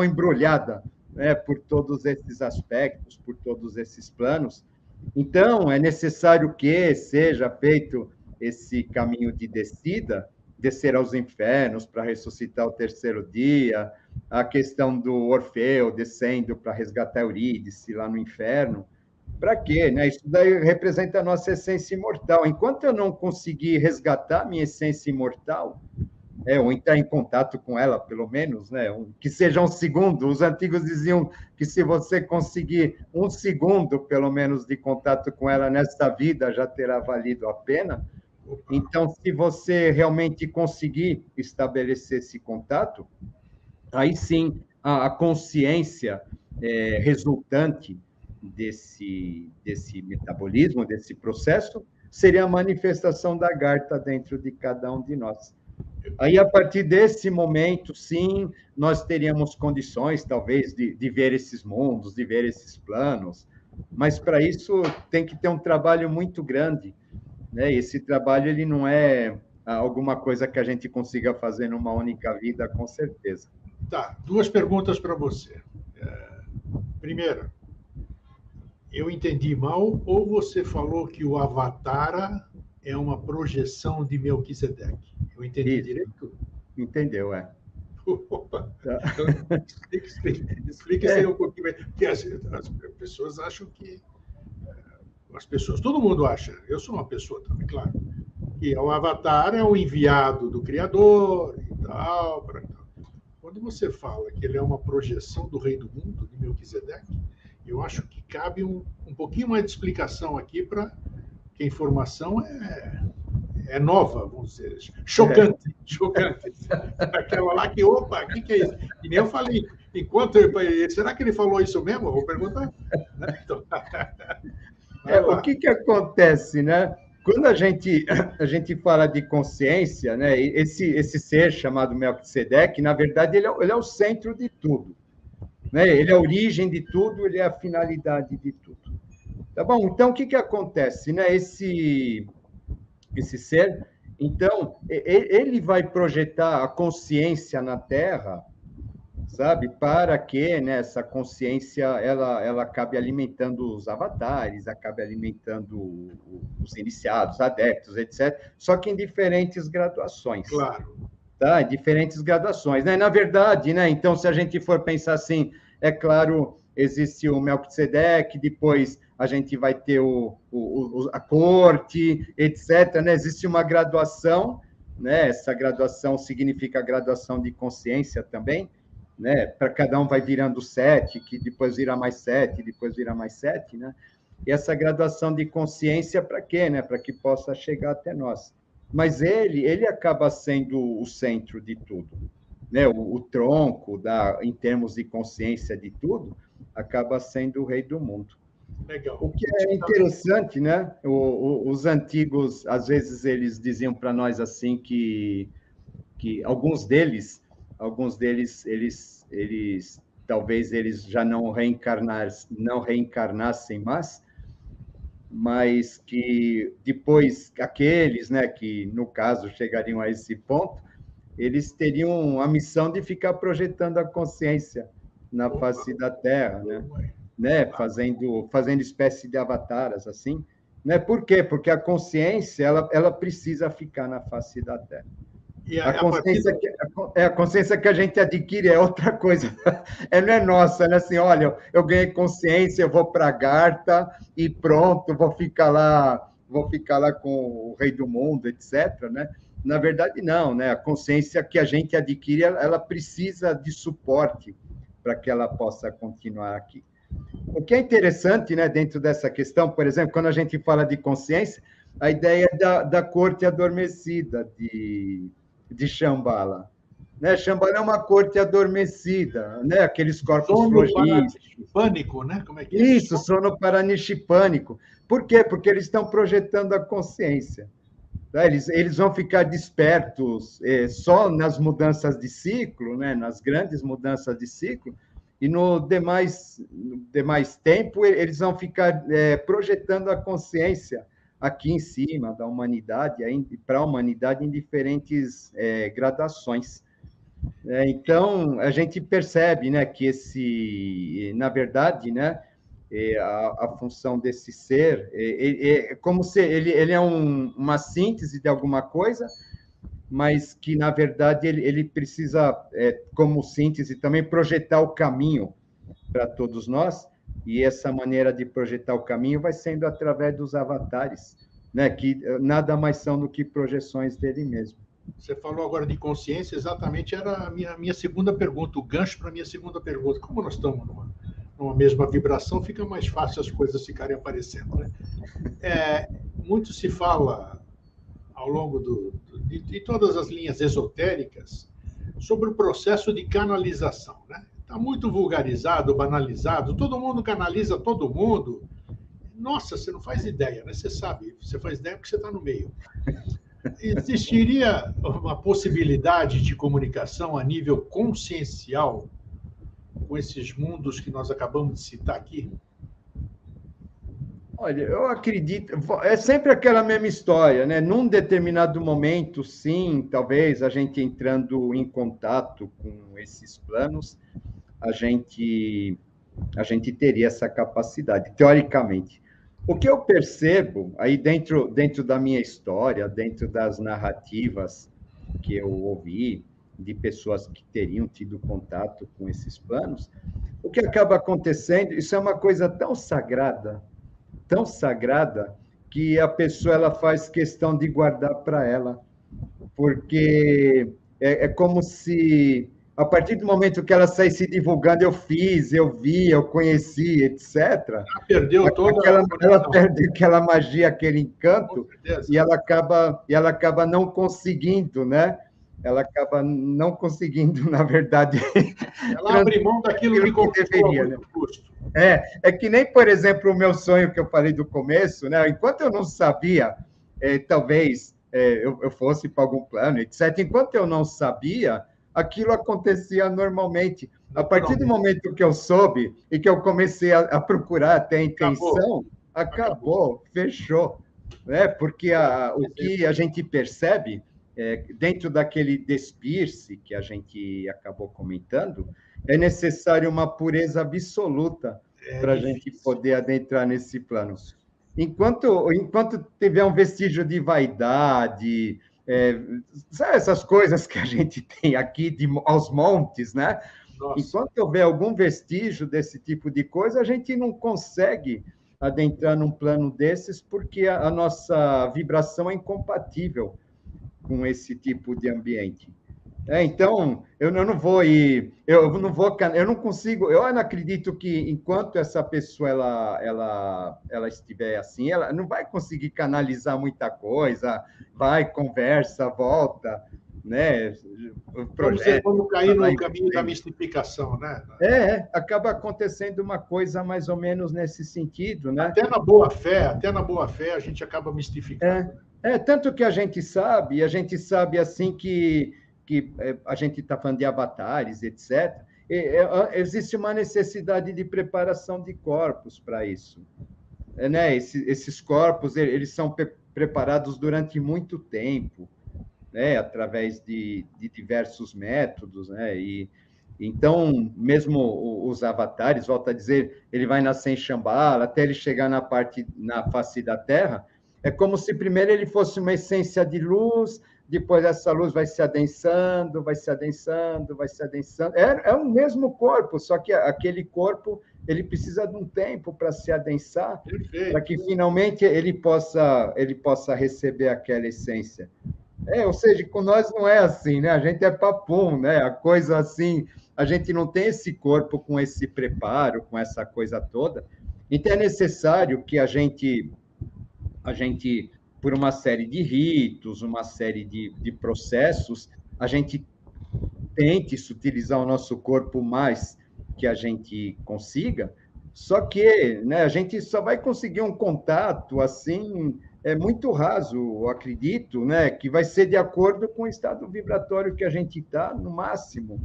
embrulhada, né, por todos esses aspectos, por todos esses planos. Então, é necessário que seja feito esse caminho de descida, descer aos infernos para ressuscitar o terceiro dia, a questão do Orfeu descendo para resgatar Eurídice lá no inferno. Para quê? Né? Isso daí representa a nossa essência imortal. Enquanto eu não conseguir resgatar minha essência imortal, ou entrar em contato com ela, pelo menos, né? Que seja um segundo. Os antigos diziam que se você conseguir um segundo, pelo menos, de contato com ela nesta vida, já terá valido a pena. Então, se você realmente conseguir estabelecer esse contato, aí sim a consciência resultante desse metabolismo, desse processo, seria a manifestação da garta dentro de cada um de nós. Aí, a partir desse momento, sim, nós teríamos condições, talvez, de ver esses mundos, de ver esses planos, mas para isso tem que ter um trabalho muito grande, né? Esse trabalho ele não é alguma coisa que a gente consiga fazer numa única vida, com certeza. Tá, duas perguntas para você. Primeira, eu entendi mal, ou você falou que o Avatara é uma projeção de Melquisedeque? Eu entendi Isso. direito? Entendeu, é. Então, explica isso aí um pouquinho mais. Porque as pessoas acham que... todo mundo acha, eu sou uma pessoa também, claro, que o Avatar é o enviado do Criador e tal. Quando você fala que ele é uma projeção do Rei do Mundo, de Melquisedeque, eu acho que cabe um pouquinho mais de explicação aqui, para que a informação é nova, vamos dizer, chocante. Aquela lá que, opa, o que é isso? E nem eu falei, será que ele falou isso mesmo? Eu vou perguntar. Então, o que acontece, né? Quando a gente fala de consciência, né? Esse ser chamado Melquisedeque, na verdade, ele é o centro de tudo, né? Ele é a origem de tudo, ele é a finalidade de tudo. Tá bom? Então, o que acontece, né? Esse ser, então, ele vai projetar a consciência na Terra, sabe? Para que, né, essa consciência ela acabe alimentando os avatares, acabe alimentando os iniciados, adeptos, etc. Só que em diferentes graduações. Claro. Tá? Em diferentes graduações, né? Na verdade, né? Então, se a gente for pensar assim, é claro, existe o Melquisedeque, depois a gente vai ter a corte, etc. Né? Existe uma graduação, né? Essa graduação significa graduação de consciência também, né? Para cada um vai virando 7, que depois vira mais 7, depois vira mais 7, né? E essa graduação de consciência para quê, né? Para que possa chegar até nós. Mas ele acaba sendo o centro de tudo, né? O tronco, em termos de consciência de tudo, acaba sendo o Rei do Mundo. Legal. O que é interessante, né? Os antigos, às vezes, eles diziam para nós assim que alguns deles, eles talvez eles já não reencarnassem mais, mas que depois aqueles, né, que no caso chegariam a esse ponto, eles teriam a missão de ficar projetando a consciência na face da Terra, né, fazendo espécie de avataras assim, né? Por quê? Porque a consciência ela precisa ficar na face da Terra. E a consciência que a gente adquire é outra coisa, não é nossa, né? Assim, olha, eu ganhei consciência, eu vou para a Garta e pronto, vou ficar lá com o Rei do Mundo, etc., né? Na verdade, não, né? A consciência que a gente adquire, ela precisa de suporte para que ela possa continuar aqui. O que é interessante, né, dentro dessa questão, por exemplo, quando a gente fala de consciência, a ideia da corte adormecida de Shambhala. Né? Shambhala é uma corte adormecida, né? Aqueles corpos flogísticos. Pânico, né? Como é que é? Isso, sono paranixipânico. Por quê? Porque eles estão projetando a consciência. Tá? Eles vão ficar despertos só nas mudanças de ciclo, né? Nas grandes mudanças de ciclo, e no demais tempo eles vão ficar projetando a consciência aqui em cima da humanidade, para a humanidade em diferentes gradações. Então, a gente percebe, né, que na verdade, né, a função desse ser é como se ele é uma síntese de alguma coisa, mas que, na verdade, ele precisa, como síntese, também projetar o caminho para todos nós, e essa maneira de projetar o caminho vai sendo através dos avatares, né, que nada mais são do que projeções dele mesmo. Você falou agora de consciência, exatamente era a minha segunda pergunta, o gancho para a minha segunda pergunta. Como nós estamos numa mesma vibração, fica mais fácil as coisas ficarem aparecendo, né? Muito se fala ao longo de todas as linhas esotéricas sobre o processo de canalização, né? Está muito vulgarizado, banalizado, todo mundo canaliza todo mundo. Nossa, você não faz ideia, né? Você sabe, você faz ideia porque você está no meio. Existiria uma possibilidade de comunicação a nível consciencial com esses mundos que nós acabamos de citar aqui? Olha, eu acredito, é sempre aquela mesma história, né? Num determinado momento, sim, talvez a gente entrando em contato com esses planos, a gente teria essa capacidade, teoricamente. O que eu percebo aí dentro da minha história, dentro das narrativas que eu ouvi de pessoas que teriam tido contato com esses planos, o que acaba acontecendo, isso é uma coisa tão sagrada, que a pessoa ela faz questão de guardar para ela, porque é como se, a partir do momento que ela sai se divulgando, eu fiz, eu vi, eu conheci, etc., Já perdeu toda ela perde aquela magia, aquele encanto, e ela acaba não conseguindo, né? Ela acaba não conseguindo, na verdade... Ela abre mão daquilo que deveria, né? É que nem, por exemplo, o meu sonho que eu falei do começo, né? Enquanto eu não sabia, talvez eu fosse para algum plano, etc. Enquanto eu não sabia, aquilo acontecia normalmente. A partir do momento que eu soube e que eu comecei a procurar até a intenção, acabou, fechou. Né? Porque o que a gente percebe, dentro daquele despir-se que a gente acabou comentando, é necessário uma pureza absoluta para a gente poder adentrar nesse plano. Enquanto tiver um vestígio de vaidade, sabe essas coisas que a gente tem aqui aos montes, né? Nossa. Enquanto houver algum vestígio desse tipo de coisa, a gente não consegue adentrar num plano desses, porque a nossa vibração é incompatível com esse tipo de ambiente. Então, eu não vou ir, eu não consigo, eu não acredito que enquanto essa pessoa ela estiver assim, ela não vai conseguir canalizar muita coisa, vai, conversa, volta, né? Vamos cair no caminho da mistificação, né? Acaba acontecendo uma coisa mais ou menos nesse sentido, né? Até na boa fé a gente acaba mistificando. Tanto que a gente sabe assim que a gente está falando de avatares, etc., existe uma necessidade de preparação de corpos para isso. Né? Esses corpos, eles são preparados durante muito tempo, né? Através de diversos métodos, né? Então, mesmo os avatares, volta a dizer, ele vai nascer em Shambhala, até ele chegar na face da Terra, é como se primeiro ele fosse uma essência de luz, depois essa luz vai se adensando, vai se adensando, vai se adensando. É o mesmo corpo, só que aquele corpo ele precisa de um tempo para se adensar, para que finalmente ele possa receber aquela essência. Ou seja, com nós não é assim, né? A gente é papum, né? A coisa assim, a gente não tem esse corpo com esse preparo, com essa coisa toda. Então é necessário que a gente por uma série de ritos, uma série de processos, a gente tente utilizar o nosso corpo mais que a gente consiga, só que, né, a gente só vai conseguir um contato assim, muito raso, eu acredito, né, que vai ser de acordo com o estado vibratório que a gente está, no máximo.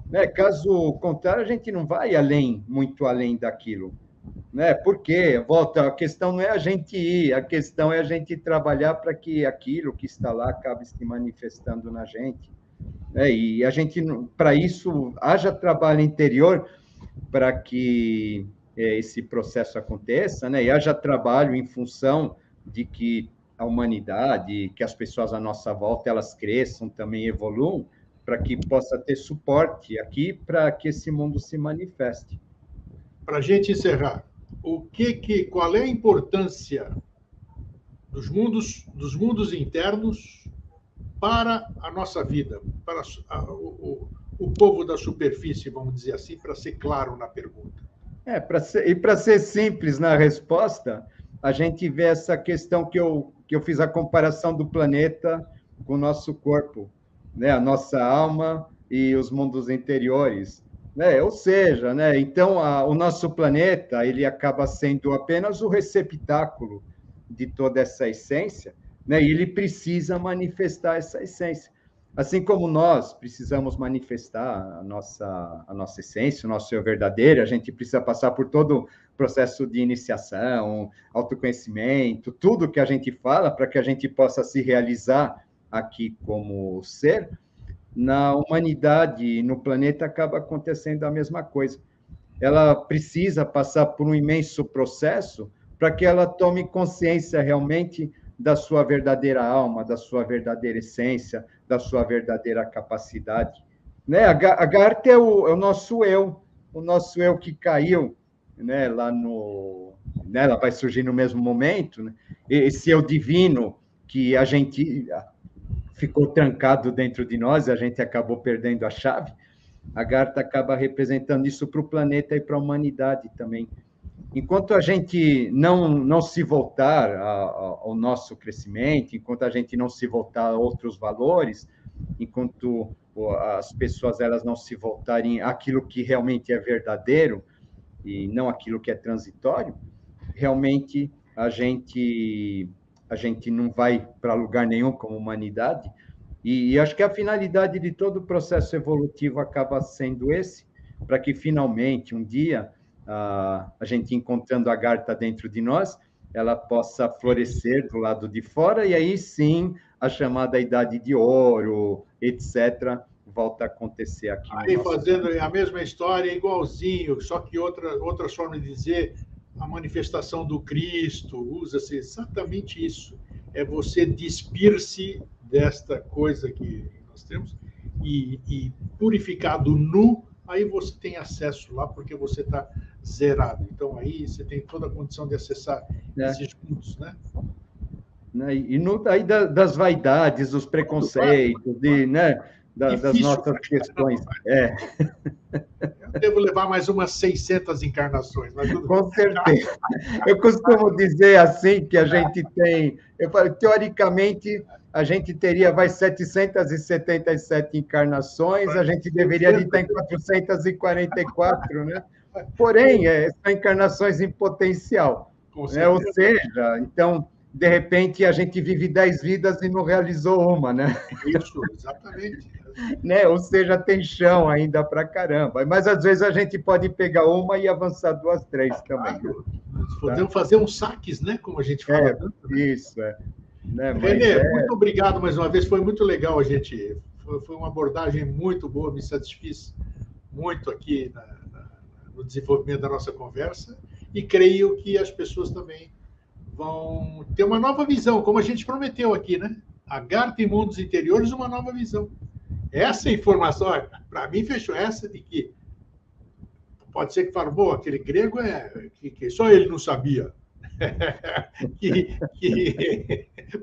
Né? Caso contrário, a gente não vai muito além daquilo. Né? Porque, a questão não é a gente ir, a questão é a gente trabalhar para que aquilo que está lá acabe se manifestando na gente. E a gente, para isso, haja trabalho interior para que esse processo aconteça, né? E haja trabalho em função de que a humanidade, que as pessoas à nossa volta, elas cresçam, também evoluam, para que possa ter suporte aqui para que esse mundo se manifeste. Para a gente encerrar, qual é a importância dos mundos internos para a nossa vida, para o povo da superfície, vamos dizer assim, para ser claro na pergunta? Para ser simples na resposta, a gente vê essa questão que eu fiz a comparação do planeta com o nosso corpo, né? A nossa alma e os mundos interiores. Né? Ou seja, né? Então, o nosso planeta ele acaba sendo apenas o receptáculo de toda essa essência, né? E ele precisa manifestar essa essência. Assim como nós precisamos manifestar a nossa essência, o nosso eu verdadeiro, a gente precisa passar por todo o processo de iniciação, autoconhecimento, tudo que a gente fala para que a gente possa se realizar aqui como ser, na humanidade, no planeta, acaba acontecendo a mesma coisa. Ela precisa passar por um imenso processo para que ela tome consciência realmente da sua verdadeira alma, da sua verdadeira essência, da sua verdadeira capacidade. Né? A Garta é o nosso eu que caiu, né? Lá no, né? Ela vai surgir no mesmo momento, né? Esse eu divino que a gente ficou trancado dentro de nós, a gente acabou perdendo a chave. A Garta acaba representando isso para o planeta e para a humanidade também. Enquanto a gente não se voltar ao nosso crescimento, enquanto a gente não se voltar a outros valores, enquanto as pessoas elas não se voltarem àquilo que realmente é verdadeiro e não aquilo que é transitório, realmente a gente não vai para lugar nenhum como humanidade. E acho que a finalidade de todo o processo evolutivo acaba sendo esse, para que finalmente um dia a gente encontrando a Garta dentro de nós, ela possa florescer do lado de fora, e aí sim a chamada Idade de Ouro, etc., volta a acontecer aqui no Aí nosso fazendo planeta. a mesma história, igualzinho, só que outra forma de dizer, a manifestação do Cristo, usa-se exatamente isso. É você despir-se desta coisa que nós temos e purificado nu, aí você tem acesso lá, porque você está zerado. Então, aí você tem toda a condição de acessar esses mundos, né? E aí das vaidades, dos preconceitos, né, das Difícil nossas pra questões. Eu devo levar mais umas 600 encarnações, mas tudo bem. Com certeza. Eu costumo dizer assim que a gente tem, eu falo, teoricamente, a gente teria 777 encarnações, a gente deveria estar em 444, né? Porém, são encarnações em potencial, né? Ou seja, então, de repente, a gente vive 10 vidas e não realizou uma, né? Isso, exatamente. Né? Ou seja, tem chão ainda para caramba. Mas, às vezes, a gente pode pegar uma e avançar 2, 3 também. Claro. Podemos fazer uns saques, né? Como a gente fala tanto. Né? Isso, Né? Renê, muito obrigado mais uma vez. Foi muito legal a gente. Foi uma abordagem muito boa, me satisfiz muito aqui no desenvolvimento da nossa conversa. E creio que as pessoas também vão ter uma nova visão, como a gente prometeu aqui, né? A Garta em Mundos Interiores, uma nova visão. Essa informação, para mim, fechou essa de que pode ser que fale, bom, aquele grego que só ele não sabia.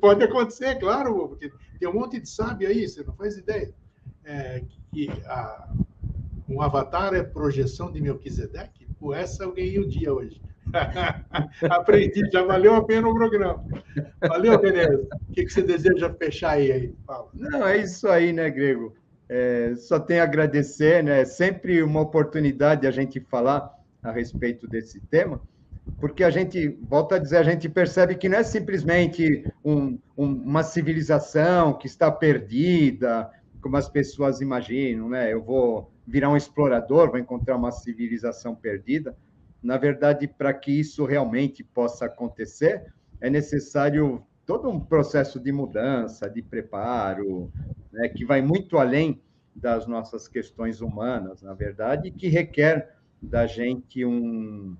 Pode acontecer, claro, porque tem um monte de sábio aí, você não faz ideia. Um avatar é projeção de Melquisedeque? Pô, essa eu ganhei o dia hoje. Aprendi, já valeu a pena o programa. Valeu, Veneza. O que você deseja fechar aí? Fala. Não, é isso aí, né, Grego? Só tenho a agradecer, né? É sempre uma oportunidade a gente falar a respeito desse tema, porque a gente, volta a dizer, a gente percebe que não é simplesmente uma civilização que está perdida, como as pessoas imaginam, né? Eu vou virar um explorador, vou encontrar uma civilização perdida. Na verdade, para que isso realmente possa acontecer, é necessário todo um processo de mudança, de preparo, né, que vai muito além das nossas questões humanas, na verdade, e que requer da gente um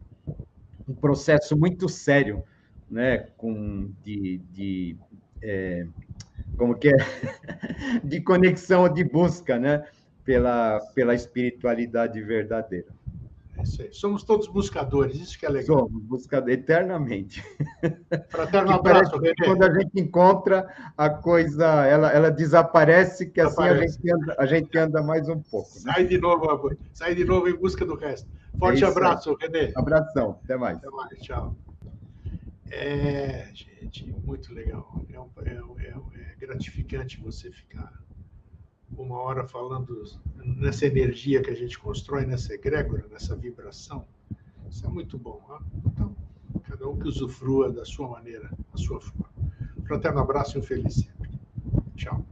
processo muito sério, né, como que é, de conexão, de busca, né, pela espiritualidade verdadeira. É isso aí. Somos todos buscadores, isso que é legal. Somos buscadores eternamente. Fraterno abraço, Renê. Quando a gente encontra, a coisa ela desaparece, que assim a gente anda mais um pouco. Né? Sai de novo em busca do resto. Forte abraço, Renê. Abração, até mais. Até mais, tchau. Gente, muito legal. É gratificante você ficar uma hora falando nessa energia que a gente constrói, nessa egrégora, nessa vibração. Isso é muito bom. Né? Então, cada um que usufrua da sua maneira, da sua forma. Fraterno abraço e um feliz sempre. Tchau.